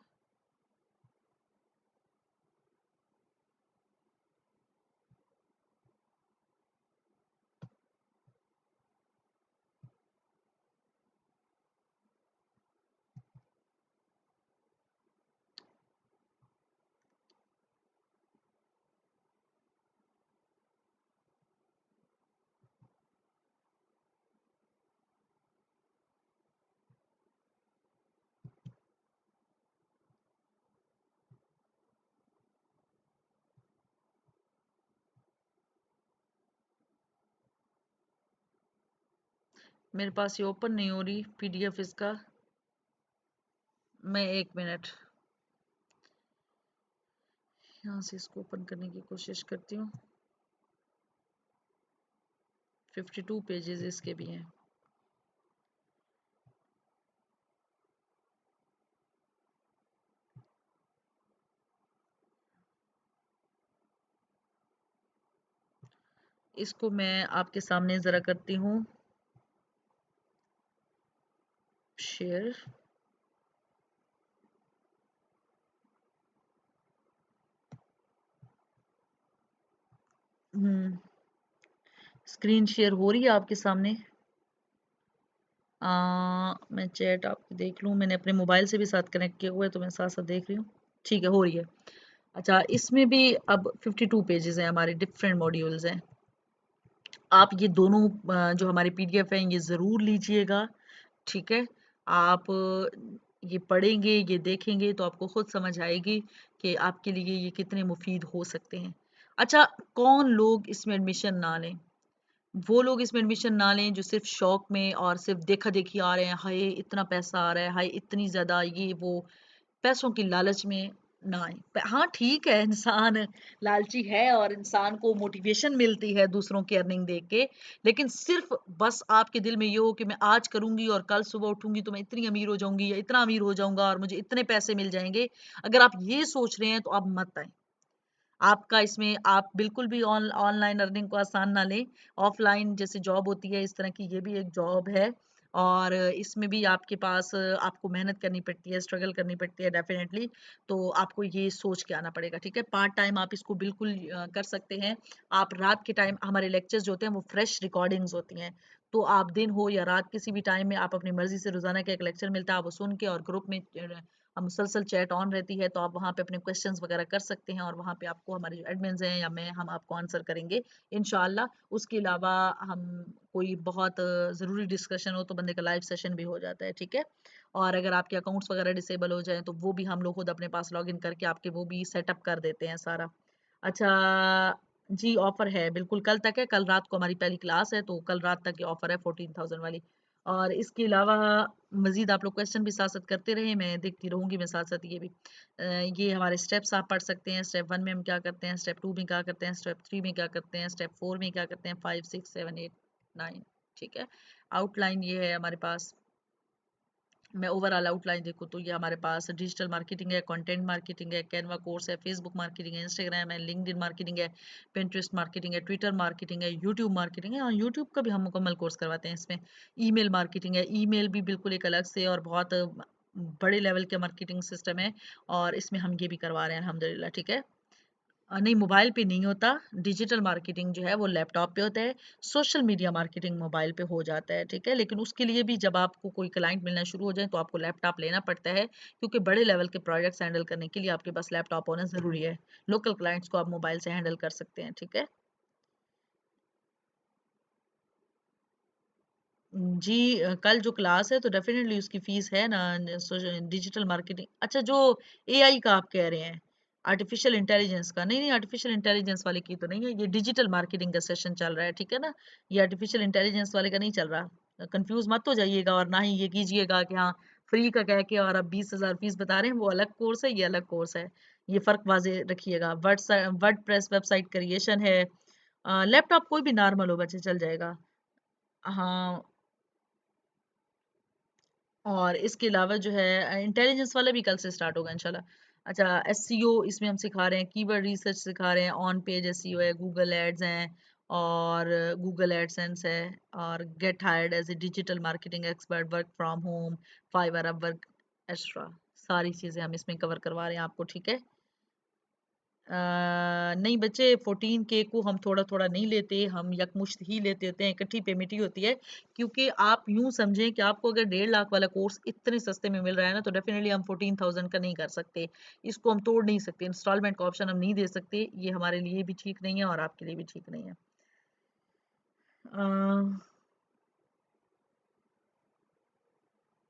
मेरे पास ये ओपन नहीं हो रही पीडीएफ इसका। मैं एक मिनट यहाँ से इसको ओपन करने की कोशिश करती हूँ। 52 पेजेस इसके भी हैं। इसको मैं आपके सामने ज़रा करती हूँ शेयर। स्क्रीन शेयर हो रही है आपके सामने। मैं चैट आपकी देख लूँ, मैंने अपने मोबाइल से भी साथ कनेक्ट किया हुआ है तो मैं साथ साथ देख रही हूँ। ठीक है, हो रही है। अच्छा, इसमें भी अब 52 पेजेस हैं, हमारे डिफरेंट मॉड्यूल्स हैं। आप ये दोनों जो हमारे पीडीएफ हैं ये ज़रूर लीजिएगा, ठीक है। आप ये पढ़ेंगे, ये देखेंगे तो आपको खुद समझ आएगी कि आपके लिए ये कितने मुफीद हो सकते हैं। अच्छा, कौन लोग इसमें एडमिशन ना लें? वो लोग इसमें एडमिशन ना लें जो सिर्फ शौक में और सिर्फ देखा देखी आ रहे हैं, हाय इतना पैसा आ रहा है, हाय इतनी ज्यादा ये वो, पैसों की लालच में ना आए। हाँ ठीक है, इंसान लालची है और इंसान को मोटिवेशन मिलती है दूसरों की अर्निंग देख के, लेकिन सिर्फ बस आपके दिल में ये हो कि मैं आज करूंगी और कल सुबह उठूंगी तो मैं इतनी अमीर हो जाऊंगी या इतना अमीर हो जाऊंगा और मुझे इतने पैसे मिल जाएंगे, अगर आप ये सोच रहे हैं तो आप मत आए। आपका इसमें आप बिल्कुल भी ऑनलाइन अर्निंग को आसान ना लें। ऑफलाइन जैसे जॉब होती है इस तरह की ये भी एक जॉब है, और इसमें भी आपके पास आपको मेहनत करनी पड़ती है, स्ट्रगल करनी पड़ती है डेफिनेटली। तो आपको ये सोच के आना पड़ेगा, ठीक है। पार्ट टाइम आप इसको बिल्कुल कर सकते हैं। आप रात के टाइम, हमारे लेक्चर्स जो होते हैं वो फ्रेश रिकॉर्डिंग्स होती हैं, तो आप दिन हो या रात किसी भी टाइम में आप अपनी मर्जी से, रोजाना का एक लेक्चर मिलता है, आप वो सुन के, और ग्रुप में मुसलसल चैट ऑन रहती है तो आप वहाँ पे अपने क्वेश्चंस वगैरह कर सकते हैं, और वहाँ पे आपको हमारे जो एडमिन्स हैं या मैं, हम आपको आंसर करेंगे इंशाल्लाह। उसके अलावा हम कोई बहुत ज़रूरी डिस्कशन हो तो बंदे का लाइव सेशन भी हो जाता है, ठीक है। और अगर आपके अकाउंट्स वगैरह डिसेबल हो जाए तो वो भी हम लोग खुद अपने पास लॉग इन करके आपके वो भी सेटअप कर देते हैं सारा। अच्छा जी, ऑफर है बिल्कुल, कल तक है, कल रात को हमारी पहली क्लास है तो कल रात तक ये ऑफर है 14,000 वाली। और इसके अलावा मजीद आप लोग क्वेश्चन भी साथ साथ करते रहे, मैं देखती रहूंगी, मैं साथ साथ ये भी ये हमारे स्टेप्स आप पढ़ सकते हैं। स्टेप 1 में हम क्या करते हैं, स्टेप 2 में क्या करते हैं, स्टेप 3 में क्या करते हैं, स्टेप 4 में क्या करते हैं, 5 6 7 8 9, ठीक है। आउटलाइन ये है हमारे पास। मैं ओवरऑल आउटलाइन देखूँ तो ये हमारे पास डिजिटल मार्केटिंग है, कंटेंट मार्केटिंग है, कैनवा कोर्स है, फेसबुक मार्केटिंग है, इंस्टाग्राम है, लिंक्डइन मार्केटिंग है, पिंटरेस्ट मार्केटिंग है, ट्विटर मार्केटिंग है, यूट्यूब मार्केटिंग है, और यूट्यूब का भी हम मुकम्मल कोर्स करवाते हैं इसमें। ईमेल मार्केटिंग है, ईमेल भी बिल्कुल एक अलग से और बहुत बड़े लेवल के मार्केटिंग सिस्टम है, और इसमें हम ये भी करवा रहे हैं अल्हम्दुलिल्लाह, ठीक है। नहीं, मोबाइल पे नहीं होता। डिजिटल मार्केटिंग जो है वो लैपटॉप पे होता है। सोशल मीडिया मार्केटिंग मोबाइल पे हो जाता है, ठीक है। लेकिन उसके लिए भी जब आपको कोई क्लाइंट मिलना शुरू हो जाए तो आपको लैपटॉप लेना पड़ता है, क्योंकि बड़े लेवल के प्रोजेक्ट्स हैंडल करने के लिए आपके पास लैपटॉप होना ज़रूरी है। लोकल क्लाइंट्स को आप मोबाइल से हैंडल कर सकते हैं, ठीक है। जी, कल जो क्लास है तो डेफिनेटली उसकी फीस है ना। डिजिटल मार्केटिंग, अच्छा जो एआई का आप कह रहे हैं, आर्टिफिशियल इंटेलिजेंस का, नहीं नहीं, आर्टिफिशियल इंटेलिजेंस वाले की तो नहीं है, ये डिजिटल मार्केटिंग का सेशन चल रहा है, ठीक है ना। ये आर्टिफिशियल इंटेलिजेंस वाले का नहीं चल रहा। कंफ्यूज मत हो जाइएगा और ना ही ये कीजिएगा कि हाँ फ्री का कह के और अब 20,000 फीस बता रहे हैं, वो अलग कोर्स है, ये अलग कोर्स है। ये फर्क वाजे रखिएगा। वर्ड प्रेस वेबसाइट क्रिएशन है। लैपटॉप कोई भी नॉर्मल हो बच्चे चल जाएगा। हाँ, और इसके अलावा जो है इंटेलिजेंस वाला भी कल से स्टार्ट होगा इंशाल्लाह। अच्छा, एसईओ इसमें हम सिखा रहे हैं, कीवर्ड रिसर्च सिखा रहे हैं, ऑन पेज एसईओ है, गूगल एड्स हैं, और गूगल एडसेंस है, और get hired as a digital marketing expert, work from home, Fiverr, अब वर्क एक्स्ट्रा, सारी चीज़ें हम इसमें कवर करवा रहे हैं आपको, ठीक है। नहीं बच्चे, 14K को हम थोड़ा थोड़ा नहीं लेते, हम यकमुश्त ही लेते होते हैं, इकट्ठी पेमेंट ही होती है। क्योंकि आप यूं समझें कि आपको अगर 1.5 लाख वाला कोर्स इतने सस्ते में मिल रहा है ना, तो डेफिनेटली हम 14,000 का नहीं कर सकते। इसको हम तोड़ नहीं सकते, इंस्टॉलमेंट का ऑप्शन हम नहीं दे सकते, ये हमारे लिए भी ठीक नहीं है और आपके लिए भी ठीक नहीं है।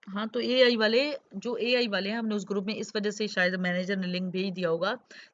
हाँ, तो एआई वाले, जो एआई वाले हैं, हमने उस ग्रुप में इस वजह से शायद मैनेजर ने लिंक भेज दिया होगा,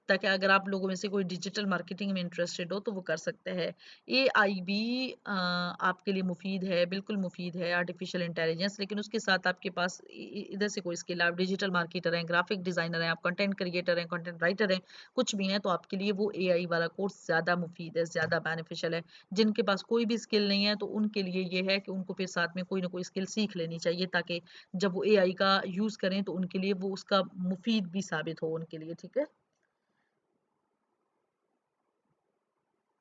ताकि अगर आप लोगों में से कोई डिजिटल मार्केटिंग में इंटरेस्टेड हो तो वो कर सकते हैं। एआई भी आपके लिए मुफीद है, बिल्कुल मुफीद है, आर्टिफिशियल इंटेलिजेंस, लेकिन उसके साथ आपके पास इधर से कोई स्किल, आप डिजिटल मार्केटर हैं, ग्राफिक डिजाइनर हैं, आप कंटेंट क्रिएटर हैं, कंटेंट राइटर हैं, कुछ भी हैं, तो आपके लिए वो एआई वाला कोर्स ज़्यादा मुफीद है, ज़्यादा बेनिफिशियल है। जिनके पास कोई भी स्किल नहीं है, तो उनके लिए ये है कि उनको फिर साथ में कोई ना कोई स्किल सीख लेनी चाहिए, ताकि जब वो एआई का यूज़ करें तो उनके लिए वो उसका मुफ़ीद भी साबित हो उनके लिए, ठीक है?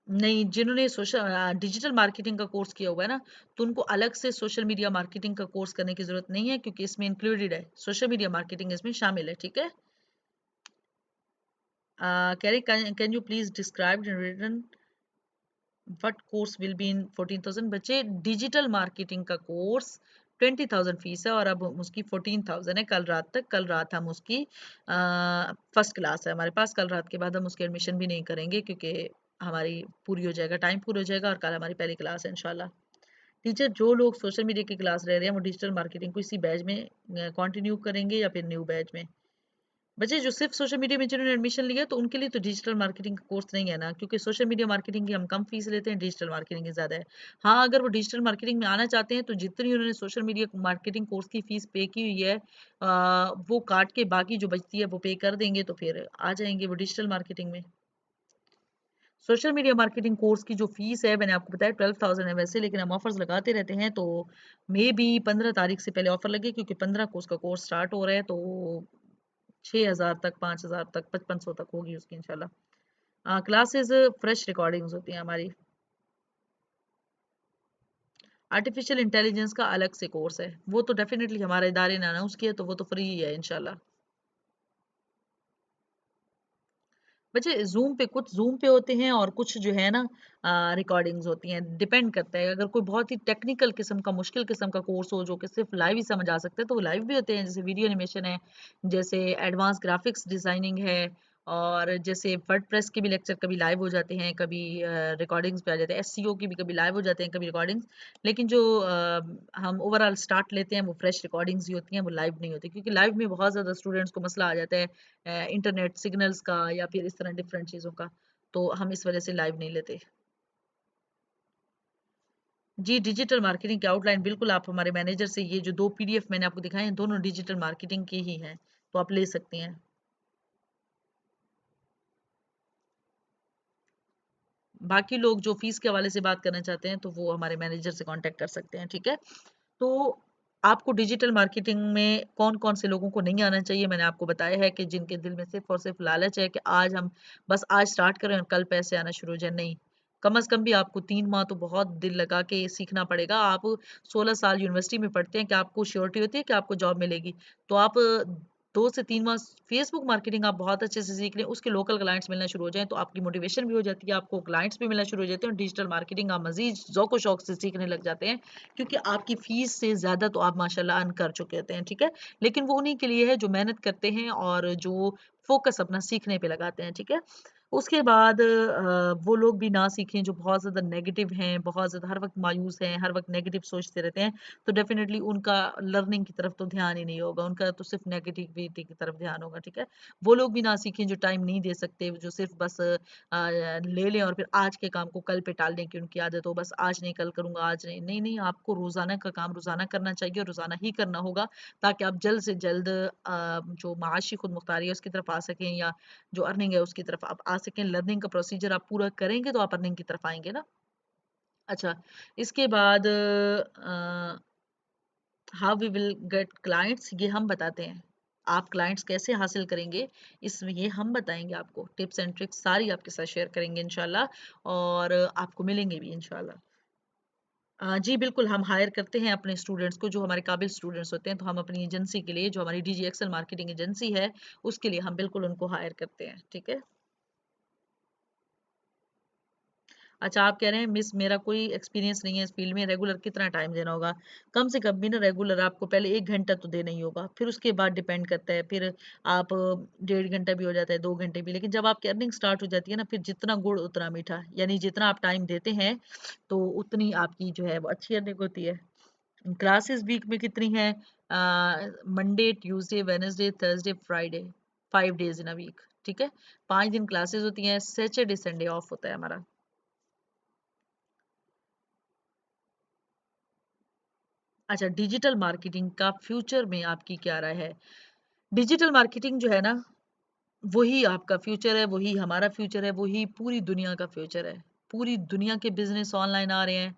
नहीं, जिन्होंने डिजिटल मार्केटिंग का कोर्स किया हुआ है ना, तो उनको अलग से सोशल मीडिया मार्केटिंग का कोर्स करने की ज़रूरत नहीं है, क्योंकि इसमें इंक्लूडेड है, सोशल मीडिया मार्केटिंग इसमें शामिल है, ठीक है? कह रहे can you please describe in written what course will be in 14,000। बच्चे, डिजिटल मार्केटिंग का कोर्स 20,000 फीस है, और अब उसकी 14,000 है। कल रात हम उसकी फर्स्ट क्लास है हमारे पास, कल रात के बाद हम उसकी एडमिशन भी नहीं करेंगे, क्योंकि हमारी पूरी हो जाएगा, टाइम पूरा हो जाएगा, और कल हमारी पहली क्लास है इंशाल्लाह। टीचर, जो लोग सोशल मीडिया की क्लास ले रहे हैं वो डिजिटल मार्केटिंग को इसी बैच में कंटिन्यू करेंगे या फिर न्यू बैच में? बच्चे, जो सिर्फ सोशल मीडिया में जिन्होंने एडमिशन लिया तो उनके लिए तो डिजिटल मार्केटिंग का कोर्स नहीं है ना, क्योंकि सोशल मीडिया मार्केटिंग की हम कम फीस लेते हैं, डिजिटल मार्केटिंग की ज़्यादा है। हाँ, अगर वो डिजिटल मार्केटिंग में आना चाहते हैं तो जितनी उन्होंने सोशल मीडिया मार्केटिंग कोर्स की फीस पे की हुई है, वो काट के बाकी जो बचती है वो पे कर देंगे, तो फिर आ जाएंगे वो डिजिटल मार्केटिंग में। सोशल मीडिया मार्केटिंग कोर्स की जो फीस है, मैंने आपको बताया 12,000 है वैसे, लेकिन हम ऑफर्स लगाते रहते हैं, तो मे बी 15 तारीख से पहले ऑफर लगे, क्योंकि 15 को उसका कोर्स स्टार्ट हो रहा है, तो 6,000 तक, 5,000 तक, 5,500 तक होगी उसकी इंशाल्लाह। क्लासेस फ्रेश रिकॉर्डिंग्स होती हैं हमारी। आर्टिफिशियल इंटेलिजेंस का अलग से कोर्स है, वो तो डेफिनेटली हमारे इदारे ने अनाउंस किया, तो वो तो फ्री ही है इंशाल्लाह। बच्चे, जूम पे होते हैं, और कुछ जो है ना रिकॉर्डिंग्स होती हैं, डिपेंड करता है। अगर कोई बहुत ही टेक्निकल किस्म का, मुश्किल किस्म का कोर्स हो, जो कि सिर्फ लाइव ही समझ आ सकते हैं, तो वो लाइव भी होते हैं, जैसे वीडियो एनिमेशन है, जैसे एडवांस ग्राफिक्स डिजाइनिंग है, और जैसे वर्डप्रेस के भी लेक्चर कभी लाइव हो जाते हैं, कभी रिकॉर्डिंग्स पे आ जाते हैं, एससीओ की भी कभी लाइव हो जाते हैं, कभी रिकॉर्डिंग्स। लेकिन जो हम ओवरऑल स्टार्ट लेते हैं वो फ्रेश रिकॉर्डिंग्स ही होती हैं, वो लाइव नहीं होती, क्योंकि लाइव में बहुत ज़्यादा स्टूडेंट्स को मसला आ जाता है इंटरनेट सिग्नल्स का, या फिर इस तरह डिफरेंट चीज़ों का, तो हम इस वजह से लाइव नहीं लेते। जी, डिजिटल मार्केटिंग की आउटलाइन बिल्कुल आप हमारे मैनेजर से, ये जो 2 पीडीएफ मैंने आपको दिखाए हैं, दोनों डिजिटल मार्केटिंग की ही हैं, तो आप ले सकती हैं। बाकी लोग जो फीस के हवाले से बात करना चाहते हैं, तो वो हमारे मैनेजर से कांटेक्ट कर सकते हैं, ठीक है। तो आपको डिजिटल मार्केटिंग में कौन कौन से लोगों को नहीं आना चाहिए, मैंने आपको बताया है कि जिनके दिल में सिर्फ और सिर्फ लालच है कि आज हम बस आज स्टार्ट करें और कल पैसे आना शुरू हो जाए, नहीं। कम अज कम भी आपको 3 माह तो बहुत दिल लगा के सीखना पड़ेगा। आप 16 साल यूनिवर्सिटी में पढ़ते हैं कि आपको श्योरिटी होती है कि आपको जॉब मिलेगी, तो आप 2 से 3 माह फेसबुक मार्केटिंग आप बहुत अच्छे से सीख लें, उसके लोकल क्लाइंट्स मिलना शुरू हो जाएँ, तो आपकी मोटिवेशन भी हो जाती है, आपको क्लाइंट्स भी मिलना शुरू हो जाते हैं, और डिजिटल मार्केटिंग आप मज़ीद ज़ौक व शौक से सीखने लग जाते हैं, क्योंकि आपकी फ़ीस से ज़्यादा तो आप माशाल्लाह अर्न कर चुके होते हैं, ठीक है? लेकिन वो उन्हीं के लिए है जो मेहनत करते हैं और जो फ़ोकस अपना सीखने पे लगाते हैं, ठीक है? उसके बाद वो लोग भी ना सीखें जो बहुत ज़्यादा नेगेटिव हैं, बहुत ज़्यादा हर वक़्त मायूस हैं, हर वक़्त नेगेटिव सोचते रहते हैं, तो डेफ़िनेटली उनका लर्निंग की तरफ तो ध्यान ही नहीं होगा, उनका तो सिर्फ़ नेगेटिविटी की तरफ ध्यान होगा, ठीक है? वो लोग भी ना सीखें जो टाइम नहीं दे सकते, जो सिर्फ़ बस ले लें और फिर आज के काम को कल पे टालने की उनकी आदत हो, बस आज नहीं कल करूँगा, आज नहीं। नहीं, नहीं, आपको रोज़ाना का काम रोज़ाना करना चाहिए और रोज़ाना ही करना होगा, ताकि आप जल्द से जल्द जो माशी खुद मुख्तारी है उसकी तरफ आ सकें, या जो अर्निंग है उसकी तरफ आप आ सकें। लर्निंग का प्रोसीजर आप पूरा करेंगे तो आप अर्निंग की तरफ आएँगे ना। अच्छा, इसके बाद how we will get clients, ये हम बताते हैं। आप क्लाइंट्स कैसे हासिल करेंगे, इसमें ये हम बताएँगे आपको। टिप्स एंड ट्रिक्स सारी आपके साथ शेयर करेंगे इंशाल्लाह, और आपको मिलेंगे भी इंशाल्लाह। जी बिल्कुल, हम हायर करते हैं अपने स्टूडेंट्स को, जो हमारे काबिल स्टूडेंट्स होते हैं, तो हम अपनी एजेंसी के लिए, जो हमारी डीजीएक्सएल मार्केटिंग एजेंसी है, उसके लिए हम बिल्कुल उनको हायर करते हैं, ठीक है? अच्छा, आप कह रहे हैं मिस मेरा कोई एक्सपीरियंस नहीं है इस फील्ड में, रेगुलर कितना टाइम देना होगा? कम से कम भी ना रेगुलर आपको पहले 1 घंटा तो देना ही होगा, फिर उसके बाद डिपेंड करता है, फिर आप डेढ़ घंटा भी हो जाता है, 2 घंटे भी। लेकिन जब आपकी अर्निंग स्टार्ट हो जाती है ना, फिर जितना गुड़ उतना मीठा, यानी जितना आप टाइम देते हैं, तो उतनी आपकी जो है वो अच्छी अर्निंग होती है। क्लासेस वीक में कितनी हैं? Monday, Tuesday, Wednesday, Thursday, Friday, 5 days in a week, ठीक है? 5 दिन क्लासेस होती हैं, सैटरडे, संडे ऑफ होता है हमारा। अच्छा, डिजिटल मार्केटिंग का फ्यूचर में आपकी क्या राय है? डिजिटल मार्केटिंग जो है ना, वही आपका फ्यूचर है, वही हमारा फ्यूचर है, वही पूरी दुनिया का फ्यूचर है। पूरी दुनिया के बिज़नेस ऑनलाइन आ रहे हैं।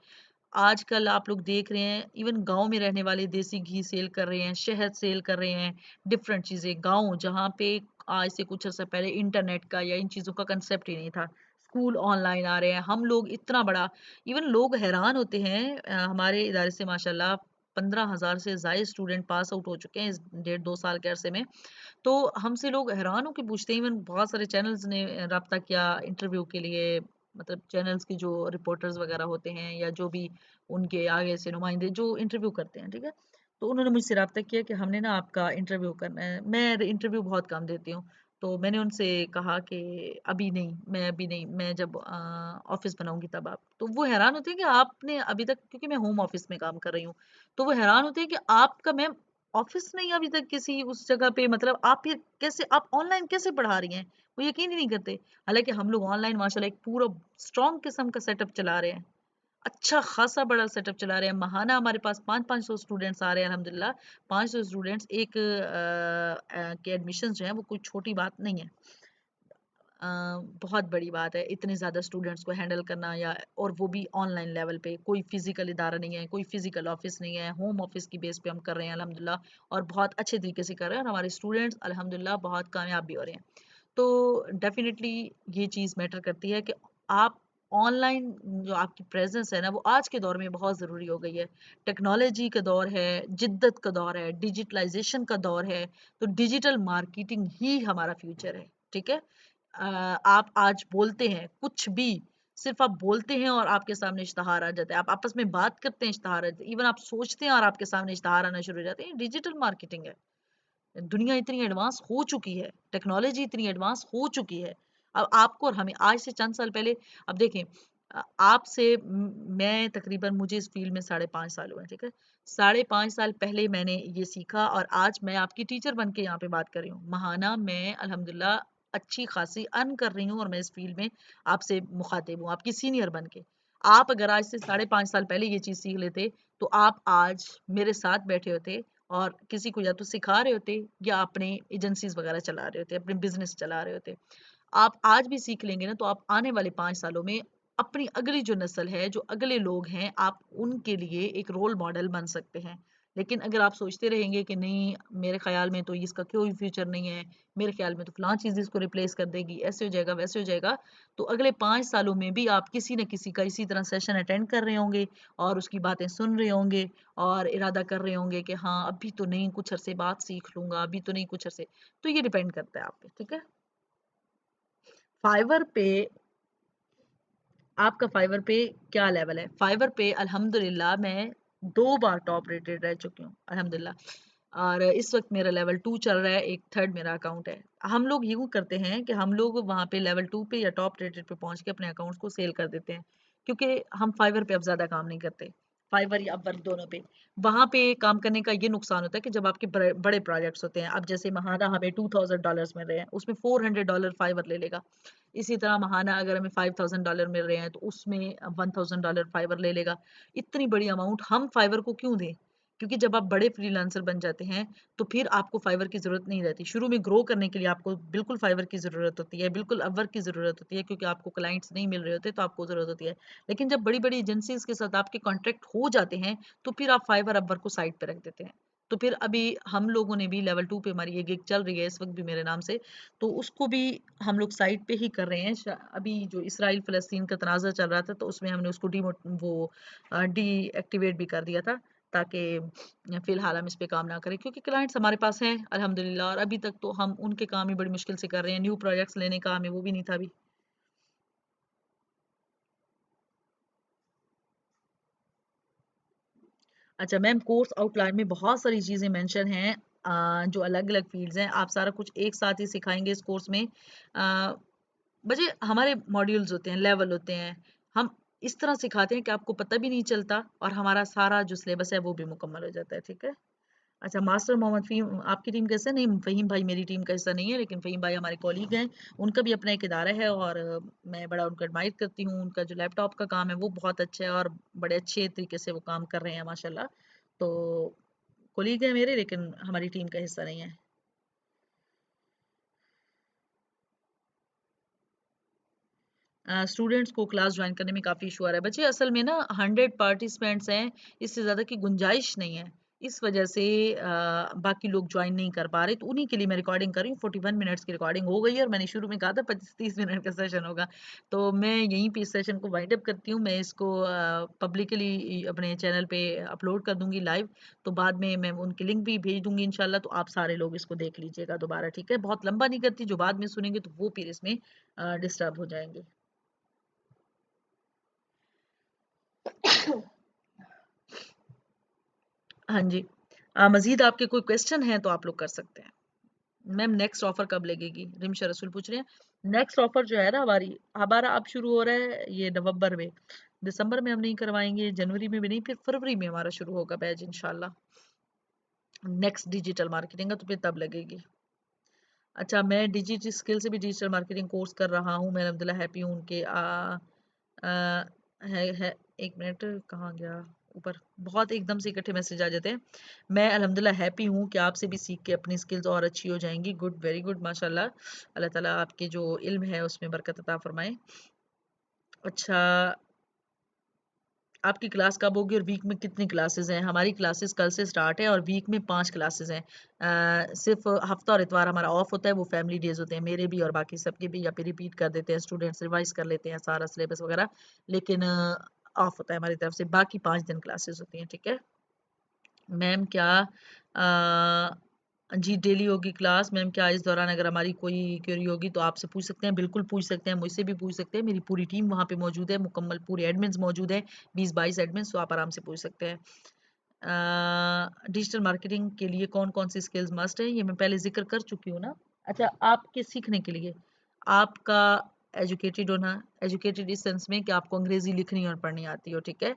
आजकल आप लोग देख रहे हैं, इवन गाँव में रहने वाले देसी घी सेल कर रहे हैं, शहद सेल कर रहे हैं, डिफरेंट चीज़ें। गाँव जहाँ पे आज से कुछ अर्सा पहले इंटरनेट का या इन चीज़ों का कांसेप्ट ही नहीं था। स्कूल ऑनलाइन आ रहे हैं, हम लोग इतना बड़ा, इवन लोग हैरान होते हैं, हमारे इदारे से माशाल्लाह 15,000 से ज़ायद स्टूडेंट पास आउट हो चुके हैं इस डेढ़ 2 साल के अरसे में। तो हमसे लोग हैरान होके पूछते हैं, इवन बहुत सारे चैनल्स ने राब्ता किया इंटरव्यू के लिए, मतलब चैनल्स की जो रिपोर्टर्स वगैरह होते हैं, या जो भी उनके आगे से नुमाइंदे जो इंटरव्यू करते हैं, ठीक है? तो उन्होंने मुझसे राब्ता किया कि हमने ना आपका इंटरव्यू करना है। मैं इंटरव्यू बहुत कम देती हूँ, तो मैंने उनसे कहा कि अभी नहीं, मैं जब ऑफिस बनाऊंगी तब आप। तो वो हैरान होते हैं कि आपने अभी तक, क्योंकि मैं होम ऑफिस में काम कर रही हूँ, तो वो हैरान होते हैं कि आपका मैम ऑफिस नहीं अभी तक किसी उस जगह पे, मतलब आप ये कैसे, आप ऑनलाइन कैसे पढ़ा रही हैं? वो यकीन ही नहीं करते। हालाँकि हम लोग ऑनलाइन माशाल्लाह एक पूरा स्ट्रॉन्ग किस्म का सेटअप चला रहे हैं। अच्छा खासा बड़ा सेटअप चला रहे हैं। माहाना हमारे पास 5-500 स्टूडेंट्स आ रहे हैं अल्हम्दुलिल्लाह। 500 स्टूडेंट्स एक के एडमिशन्स जो हैं वो कोई छोटी बात नहीं है। अ, बहुत बड़ी बात है इतने ज़्यादा स्टूडेंट्स को हैंडल करना, या और वो भी ऑनलाइन लेवल पे। कोई फिज़िकल इदारा नहीं है, कोई फिज़िकल ऑफ़िस नहीं है, होम ऑफ़िस की बेस पे हम कर रहे हैं अल्हम्दुलिल्लाह, और बहुत अच्छे तरीके से कर रहे हैं, और हमारे स्टूडेंट्स अल्हम्दुलिल्लाह बहुत कामयाब भी हो रहे हैं। तो डेफ़िनेटली ये चीज़ मैटर करती है कि आप ऑनलाइन, जो आपकी प्रेज़ेंस है ना, वो आज के दौर में बहुत ज़रूरी हो गई है। टेक्नोलॉजी का दौर है, जिद्दत का दौर है, डिजिटलाइज़ेशन का दौर है, तो डिजिटल मार्केटिंग ही हमारा फ्यूचर है, ठीक है? आप आज बोलते हैं कुछ भी, सिर्फ आप बोलते हैं और आपके सामने इश्तिहार आ जाता है। आप आपस में बात करते हैं, इश्तिहार आ जाते हैं। इवन आप सोचते हैं और आपके सामने इश्तिहार आना शुरू हो जाते हैं। ये डिजिटल मार्केटिंग है। दुनिया इतनी एडवांस हो चुकी है, टेक्नोलॉजी इतनी एडवांस हो चुकी है। अब आपको और हमें आज से चंद साल पहले, अब देखें, आपसे मैं तकरीबन, मुझे इस फील्ड में 5.5 साल हुए हैं, ठीक है? 5.5 साल पहले मैंने ये सीखा, और आज मैं आपकी टीचर बन के यहाँ पे बात कर रही हूँ। महाना मैं अल्हम्दुलिल्लाह अच्छी खासी अर्न कर रही हूँ, और मैं इस फील्ड में आपसे मुखातिब हूँ, आपकी सीनियर बन के। आप अगर आज से 5.5 साल पहले ये चीज़ सीख लेते, तो आप आज मेरे साथ बैठे होते, और किसी को या तो सिखा रहे होते, या अपने एजेंसीज वगैरह चला रहे होते, अपने बिजनेस चला रहे होते। आप आज भी सीख लेंगे ना, तो आप आने वाले 5 सालों में अपनी अगली जो नस्ल है, जो अगले लोग हैं, आप उनके लिए एक रोल मॉडल बन सकते हैं। लेकिन अगर आप सोचते रहेंगे कि नहीं, मेरे ख्याल में तो इसका कोई फ्यूचर नहीं है, मेरे ख्याल में तो फलां चीज़ इसको रिप्लेस कर देगी, ऐसे हो जाएगा, वैसे हो जाएगा, तो अगले 5 सालों में भी आप किसी न किसी का इसी तरह सेशन अटेंड कर रहे होंगे, और उसकी बातें सुन रहे होंगे, और इरादा कर रहे होंगे कि हाँ अभी तो नहीं, कुछ अरसे बाद सीख लूंगा, अभी तो नहीं, कुछ अरसे। तो ये डिपेंड करता है आप पे, ठीक है? फाइवर पे, आपका फाइवर पे क्या लेवल है? फाइवर पे अल्हम्दुलिल्लाह मैं 2 बार टॉप रेटेड रह चुकी हूँ अल्हम्दुलिल्लाह। और इस वक्त मेरा लेवल 2 चल रहा है, एक थर्ड मेरा अकाउंट है। हम लोग यूँ करते हैं कि हम लोग वहाँ पे लेवल 2 पे या टॉप रेटेड पे पहुँच के अपने अकाउंट्स को सेल कर देते हैं, क्योंकि हम फाइवर पे अब ज़्यादा काम नहीं करते, फाइवर या अपवर्क दोनों पे। वहाँ पे काम करने का ये नुकसान होता है कि जब आपके बड़े प्रोजेक्ट्स होते हैं, अब जैसे महाना हमें $2000 मिल रहे हैं, उसमें $400 फाइवर ले लेगा। इसी तरह महाना अगर हमें $5000 मिल रहे हैं तो उसमें $1000 फाइवर ले लेगा। इतनी बड़ी अमाउंट हम फाइवर को क्यों दें? क्योंकि जब आप बड़े फ्रीलांसर बन जाते हैं तो फिर आपको फाइवर की ज़रूरत नहीं रहती। शुरू में ग्रो करने के लिए आपको बिल्कुल फाइवर की ज़रूरत होती है, बिल्कुल अपवर्क की ज़रूरत होती है, क्योंकि आपको क्लाइंट्स नहीं मिल रहे होते तो आपको ज़रूरत होती है। लेकिन जब बड़ी-बड़ी एजेंसीज़ के साथ आपके कॉन्ट्रैक्ट हो जाते हैं तो फिर आप फाइवर अपवर्क को साइड पे रख देते हैं। तो फिर अभी हम लोगों ने भी लेवल 2 पे हमारी ये गिग चल रही है इस वक़्त भी मेरे नाम से, तो उसको भी हम लोग साइड पे ही कर रहे हैं। अभी जो इसराइल फ़लस्तीन का तनाज़ा चल रहा था तो उसमें हमने उसको डीएक्टिवेट भी कर दिया था, ताकि फ़िलहाल हम इस पे काम ना करें, क्योंकि क्लाइंट्स हमारे पास हैं अल्हम्दुलिल्लाह, और अभी तक तो हम उनके काम ही बड़ी मुश्किल से कर रहे हैं। न्यू प्रोजेक्ट्स लेने का हमें वो भी नहीं था अभी। अच्छा मैम, कोर्स आउटलाइन में बहुत सारी चीज़ें मेंशन हैं, जो अलग-अलग फ़ील्ड्स हैं। आप सारा कुछ एक साथ ही सिखाएँगे इस कोर्स में। अ, बच्चे हमारे मॉड्यूल्स होते हैं, लेवल होते हैं। हम इस तरह सिखाते हैं कि आपको पता भी नहीं चलता और हमारा सारा जो सिलेबस है वो भी मुकम्मल हो जाता है, ठीक है? अच्छा, मास्टर मोहम्मद फ़हीम आपकी टीम का हिस्सा नहीं? फ़हीम भाई मेरी टीम का हिस्सा नहीं है, लेकिन फ़हीम भाई हमारे कॉलीग हैं। उनका भी अपना एक इदारा है और मैं बड़ा उनको एडमायर करती हूँ। उनका जो लैपटॉप का काम है वो बहुत अच्छा है और बड़े अच्छे तरीके से वो काम कर रहे हैं माशाल्लाह। तो कॉलीग हैं मेरे, लेकिन हमारी टीम का हिस्सा नहीं है। स्टूडेंट्स को क्लास ज्वाइन करने में काफ़ी इशू आ रहा है। बच्चे असल में ना 100 पार्टिसिपेंट्स हैं, इससे ज़्यादा की गुंजाइश नहीं है। इस वजह से बाकी लोग ज्वाइन नहीं कर पा रहे, तो उन्हीं के लिए मैं रिकॉर्डिंग कर रही हूँ। 41 मिनट्स की रिकॉर्डिंग हो गई है और मैंने शुरू में कहा था 25-30 मिनट का सेशन होगा। तो मैं यहीं पे इस सेशन को वाइंड अप करती हूँ। मैं इसको पब्लिकली अपने चैनल पे अपलोड कर दूँगी लाइव, तो बाद में मैं उनकी लिंक भी भेज दूँगी इंशाल्लाह, तो आप सारे लोग इसको देख लीजिएगा दोबारा, ठीक है? बहुत लंबा नहीं करती, जो बाद में सुनेंगे तो वो फिर इसमें डिस्टर्ब हो जाएँगे। हाँ जी। मज़ीद आपके कोई क्वेश्चन हैं तो आप लोग कर सकते हैं। मैम नेक्स्ट ऑफ़र कब लगेगी? रिमशा रसूल पूछ रहे हैं। नेक्स्ट ऑफ़र जो है ना हमारा अब शुरू हो रहा है ये नवंबर में। दिसंबर में हम नहीं करवाएँगे, जनवरी में भी नहीं, फिर फरवरी में हमारा शुरू होगा बैच इंशाल्लाह। नेक्स्ट डिजिटल मार्केटिंग का तो फिर तब लगेगी। अच्छा, मैं डिजिटल स्किल से भी डिजिटल मार्केटिंग कोर्स कर रहा हूँ। मैं अल्हम्दुलिल्लाह हैप्पी हूँ उनके अ, है 1 मिनट, कहाँ गया? ऊपर बहुत एकदम से इकट्ठे मैसेज आ जाते हैं। मैं अल्हम्दुलिल्लाह हैप्पी हूँ कि आपसे भी सीख के अपनी स्किल्स और अच्छी हो जाएँगी। गुड, वेरी गुड माशाल्लाह। अल्लाह ताला आपके जो इल्म है उसमें बरकत अता फ़रमाए। अच्छा, आपकी क्लास कब होगी और वीक में कितनी क्लासेस हैं? हमारी क्लासेस कल से स्टार्ट है और वीक में 5 क्लासेस हैं। सिर्फ़ हफ्ता और इतवार हमारा ऑफ होता है, वो फैमिली डेज़ होते हैं, मेरे भी और बाकी सबके भी, या फिर रिपीट कर देते हैं स्टूडेंट्स, रिवाइज़ कर लेते हैं सारा सिलेबस वगैरह। लेकिन ऑफ होता है हमारी तरफ से, बाकी 5 दिन क्लासेस होती हैं, ठीक है? मैम क्या जी डेली होगी क्लास? मैम क्या इस दौरान अगर हमारी कोई क्वेरी होगी तो आपसे पूछ सकते हैं? बिल्कुल पूछ सकते हैं, मुझसे भी पूछ सकते हैं। मेरी पूरी टीम वहाँ पे मौजूद है, मुकम्मल पूरे एडमिन्स मौजूद हैं, 20-22 एडमिन्स, तो आप आराम से पूछ सकते हैं। डिजिटल मार्केटिंग के लिए कौन-कौन सी स्किल्स मस्ट है? ये मैं पहले ज़िक्र कर चुकी हूँ ना। अच्छा, आपके सीखने के लिए आपका एजुकेटेड होना, एजुकेटेड इस सेंस में कि आपको अंग्रेज़ी लिखनी और पढ़नी आती हो, ठीक है?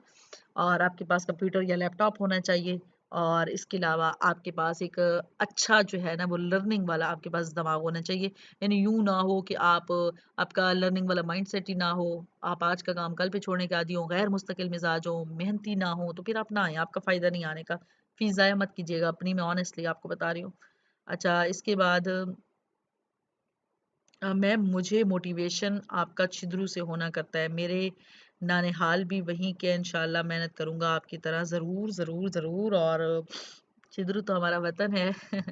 और आपके पास कंप्यूटर या लैपटॉप होना चाहिए, और इसके अलावा आपके पास एक अच्छा जो है ना वो लर्निंग वाला आपके पास दिमाग होना चाहिए। यानी यूँ ना हो कि आपका लर्निंग वाला माइंडसेट ही ना हो, आप आज का काम कल पे छोड़ने के आदी हो, गैर मुस्तकिल मिज़ाज हो, मेहनती ना हो, तो फिर आप ना आएँ, आपका फ़ायदा नहीं आने का। फ़ीस ज़ाया मत कीजिएगा अपनी, मैं ऑनेस्टली आपको बता रही हूँ। अच्छा, इसके बाद मैम मुझे मोटिवेशन आपका छिद्रू से होना करता है। मेरे नानिहाल भी वहीं के, इंशाल्लाह मेहनत करूँगा आपकी तरह, ज़रूर, ज़रूर, ज़रूर। और छिद्रू तो हमारा वतन है।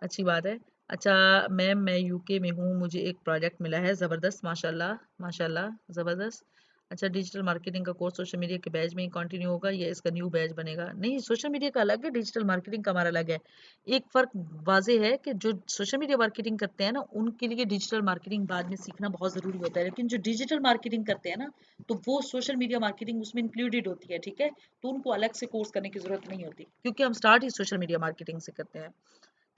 अच्छी बात है। अच्छा मैम, मैं यूके में हूँ, मुझे एक प्रोजेक्ट मिला है, ज़बरदस्त, माशाल्लाह, माशाल्लाह, ज़बरदस्त। अच्छा, डिजिटल मार्केटिंग का कोर्स सोशल मीडिया के बैच में ही कंटिन्यू होगा या इसका न्यू बैच बनेगा? नहीं, सोशल मीडिया का अलग है, डिजिटल मार्केटिंग का हमारा अलग है। एक फ़र्क वाज़ेह है कि जो सोशल मीडिया मार्केटिंग करते हैं ना, उनके लिए डिजिटल मार्केटिंग बाद में सीखना बहुत ज़रूरी होता है। लेकिन जो डिजिटल मार्केटिंग करते हैं ना, तो वो सोशल मीडिया मार्केटिंग उसमें इंक्लूडेड होती है, ठीक है? तो उनको अलग से कोर्स करने की ज़रूरत नहीं होती, क्योंकि हम स्टार्ट ही सोशल मीडिया मार्केटिंग से करते हैं।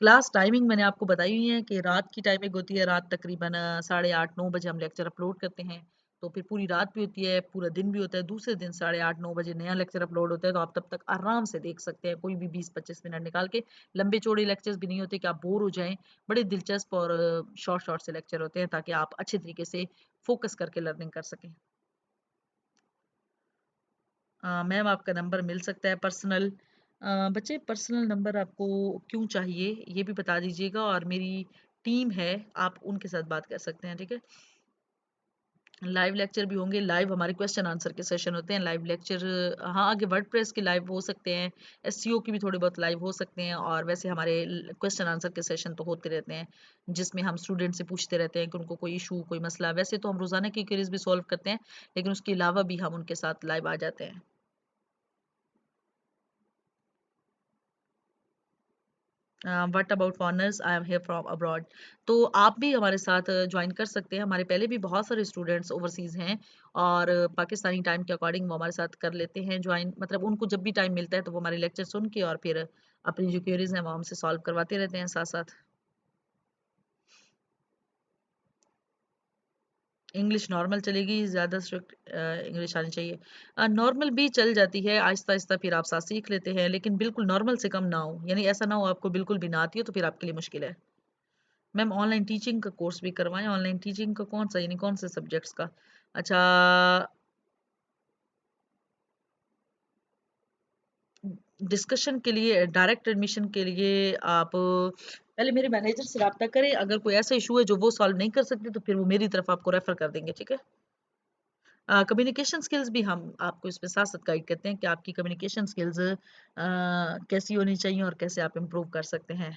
क्लास टाइमिंग मैंने आपको बताई हुई है कि रात की टाइमिंग होती है, रात तकरीबन 8:30-9 बजे हम लेक्चर अपलोड करते हैं। तो फिर पूरी रात भी होती है, पूरा दिन भी होता है। दूसरे दिन 8:30-9 बजे नया लेक्चर अपलोड होता है, तो आप तब तक आराम से देख सकते हैं, कोई भी 20-25 मिनट निकाल के। लंबे चौड़े लेक्चर्स भी नहीं होते कि आप बोर हो जाएँ। बड़े दिलचस्प और शॉर्ट शॉर्ट से लेक्चर होते हैं, ताकि आप अच्छे तरीके से फ़ोकस करके लर्निंग कर सकें। मैम, आपका नंबर मिल सकता है पर्सनल। बच्चे, पर्सनल नंबर आपको क्यों चाहिए ये भी बता दीजिएगा, और मेरी टीम है, आप उनके साथ बात कर सकते हैं, ठीक है? लाइव लेक्चर भी होंगे, लाइव हमारे क्वेश्चन आंसर के सेशन होते हैं, लाइव लेक्चर। हाँ, आगे वर्डप्रेस के लाइव हो सकते हैं, एसईओ की भी थोड़े बहुत लाइव हो सकते हैं, और वैसे हमारे क्वेश्चन आंसर के सेशन तो होते रहते हैं, जिसमें हम स्टूडेंट से पूछते रहते हैं कि उनको कोई इशू, कोई मसला। वैसे तो हम रोज़ाना की क्वेरीज भी सॉल्व करते हैं, लेकिन उसके अलावा भी हम उनके साथ लाइव आ जाते हैं। What about foreigners, I am here from abroad. तो आप भी हमारे साथ ज्वाइन कर सकते हैं। हमारे पहले भी बहुत सारे स्टूडेंट्स ओवरसीज़ हैं, और पाकिस्तानी टाइम के अकॉर्डिंग वो हमारे साथ कर लेते हैं ज्वाइन। मतलब उनको जब भी टाइम मिलता है तो वो हमारे लेक्चर सुन के और फिर अपनी जो क्वेरीज हैं वो हमसे सॉल्व करवाते रहते हैं साथ साथ। इंग्लिश नॉर्मल चलेगी, ज़्यादा स्ट्रिक्ट इंग्लिश आनी चाहिए? नॉर्मल भी चल जाती है, आहिस्ता आहिस्ता फिर आप साथ सीख लेते हैं, लेकिन बिल्कुल नॉर्मल से कम ना हो। यानी ऐसा ना हो आपको बिल्कुल भी ना आती हो, तो फिर आपके लिए मुश्किल है। मैम, ऑनलाइन टीचिंग का कोर्स भी करवाएं? ऑनलाइन टीचिंग का कौन सा, यानी कौन से सब्जेक्ट्स का? अच्छा, डिस्कशन के लिए, डायरेक्ट एडमिशन के लिए आप पहले मेरे मैनेजर से रब्ता करें। अगर कोई ऐसा इशू है जो वो सॉल्व नहीं कर सकते, तो फिर वो मेरी तरफ आपको रेफर कर देंगे, ठीक है? कम्युनिकेशन स्किल्स भी हम आपको इसमें साथ साथ गाइड करते हैं कि आपकी कम्युनिकेशन स्किल्स कैसी होनी चाहिए और कैसे आप इम्प्रूव कर सकते हैं।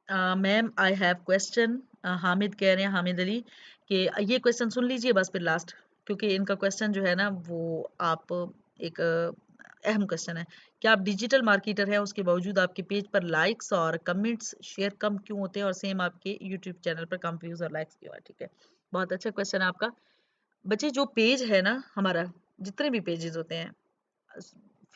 Ma'am, I have question. Hamid कह रहे हैं, हामिद अली, कि ये क्वेश्चन सुन लीजिए बस फिर लास्ट, क्योंकि इनका क्वेश्चन जो है ना वो आप एक अहम क्वेश्चन है। क्या आप डिजिटल मार्केटर हैं, उसके बावजूद आपके पेज पर लाइक्स और कमेंट्स शेयर कम क्यों होते हैं, और सेम आपके यूट्यूब चैनल पर कम व्यूज और लाइक्स क्यों है? ठीक है, बहुत अच्छा क्वेश्चन है आपका। बच्चे, जो पेज है ना हमारा, जितने भी पेजेस होते हैं,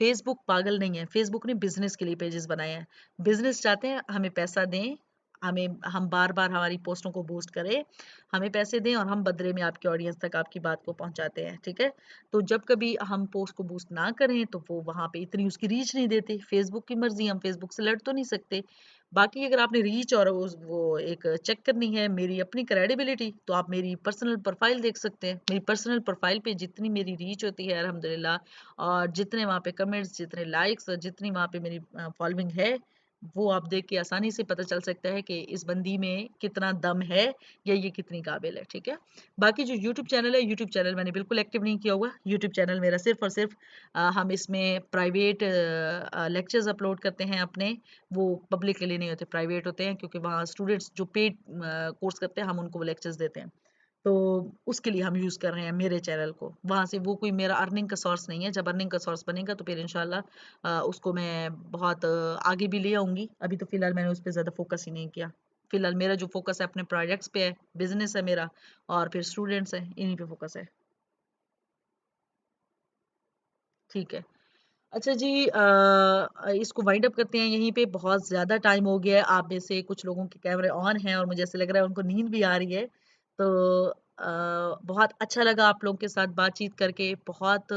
फेसबुक पागल नहीं है। फेसबुक ने बिजनेस के लिए पेजेस बनाए हैं। बिजनेस चाहते हैं हमें पैसा दें, हमें, हम बार बार हमारी पोस्टों को बूस्ट करें, हमें पैसे दें, और हम बदले में आपके ऑडियंस तक आपकी बात को पहुंचाते हैं, ठीक है? तो जब कभी हम पोस्ट को बूस्ट ना करें तो वो वहां पे इतनी उसकी रीच नहीं देते। फेसबुक की मर्जी, हम फेसबुक से लड़ तो नहीं सकते। बाकी अगर आपने रीच और वो एक चेक करनी है मेरी अपनी क्रेडिबिलिटी, तो आप मेरी पर्सनल प्रोफाइल देख सकते हैं। मेरी पर्सनल प्रोफाइल पे जितनी मेरी रीच होती है अल्हम्दुलिल्लाह, और जितने वहाँ पे कमेंट्स, जितने लाइक्स, और जितनी वहाँ पे मेरी फॉलोइंग है, वो आप देख के आसानी से पता चल सकता है कि इस बंदी में कितना दम है, या ये कितनी काबिल है, ठीक है? बाकी जो यूट्यूब चैनल है, यूट्यूब चैनल मैंने बिल्कुल एक्टिव नहीं किया हुआ। यूट्यूब चैनल मेरा सिर्फ और सिर्फ हम इसमें प्राइवेट लेक्चर्स अपलोड करते हैं अपने, वो पब्लिक के लिए नहीं होते, प्राइवेट होते हैं, क्योंकि वहाँ स्टूडेंट्स जो पेड कोर्स करते हैं हम उनको वो लेक्चर्स देते हैं। तो उसके लिए हम यूज़ कर रहे हैं मेरे चैनल को। वहाँ से वो कोई मेरा अर्निंग का सोर्स नहीं है। जब अर्निंग का सोर्स बनेगा तो फिर इंशाल्लाह उसको मैं बहुत आगे भी ले आऊँगी। अभी तो फ़िलहाल मैंने उस पे ज़्यादा फ़ोकस ही नहीं किया। फ़िलहाल मेरा जो फ़ोकस है अपने प्रोजेक्ट्स पे है, बिज़नेस है मेरा, और फिर स्टूडेंट्स हैं, इन्हीं पे फ़ोकस है। ठीक है। अच्छा जी, इसको वाइंड अप करते हैं यहीं पे। बहुत ज़्यादा टाइम हो गया है। आप में से कुछ लोगों के कैमरे ऑन हैं और मुझे ऐसा लग रहा है उनको नींद भी आ रही है। तो बहुत अच्छा लगा आप लोगों के साथ बातचीत करके। बहुत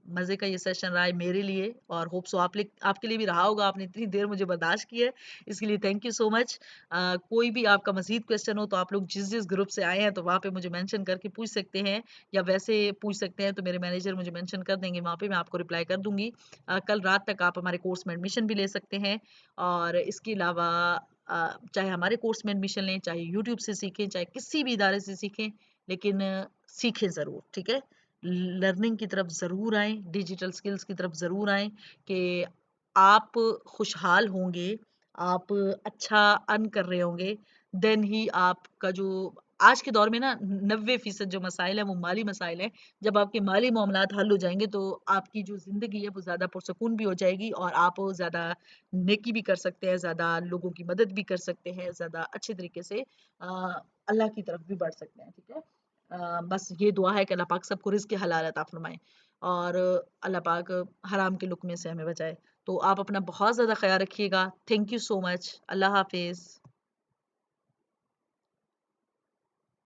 मज़े का ये सेशन रहा है मेरे लिए, और होप सो आपके लिए भी रहा होगा। आपने इतनी देर मुझे बर्दाश्त की है, इसके लिए थैंक यू सो मच। कोई भी आपका मज़ीद क्वेश्चन हो तो आप लोग जिस-जिस ग्रुप से आए हैं तो वहाँ पे मुझे मेंशन करके पूछ सकते हैं, या वैसे पूछ सकते हैं तो मेरे मैनेजर मुझे मेंशन कर देंगे, वहाँ पे मैं आपको रिप्लाई कर दूँगी। कल रात तक आप हमारे कोर्स में एडमिशन भी ले सकते हैं, और इसके अलावा चाहे हमारे कोर्स में एडमिशन लें, चाहे यूट्यूब से सीखें, चाहे किसी भी इदारे से सीखें, लेकिन सीखें ज़रूर, ठीक है? लर्निंग की तरफ ज़रूर आएँ, डिजिटल स्किल्स की तरफ ज़रूर आएँ कि आप खुशहाल होंगे, आप अच्छा अर्न कर रहे होंगे, देन ही आपका जो आज के दौर में ना 90% जो मसाइल हैं वो माली मसाइल हैं। जब आपके माली मामलात हल हो जाएँगे तो आपकी जो ज़िंदगी है वो ज़्यादा पुरसुकून भी हो जाएगी और आप ज़्यादा नेकी भी कर सकते हैं, ज़्यादा लोगों की मदद भी कर सकते हैं, ज़्यादा अच्छे तरीके से अल्लाह की तरफ भी बढ़ सकते हैं, ठीक है? बस ये दुआ है कि अल्लाह पाक सबको रिज़्क़ हलाल अता फ़रमाए और अल्लाह पाक हराम के लुक़मे से हमें बचाए। तो आप अपना बहुत ज़्यादा ख़्याल रखिएगा। Thank you so much. अल्लाह हाफ़िज़।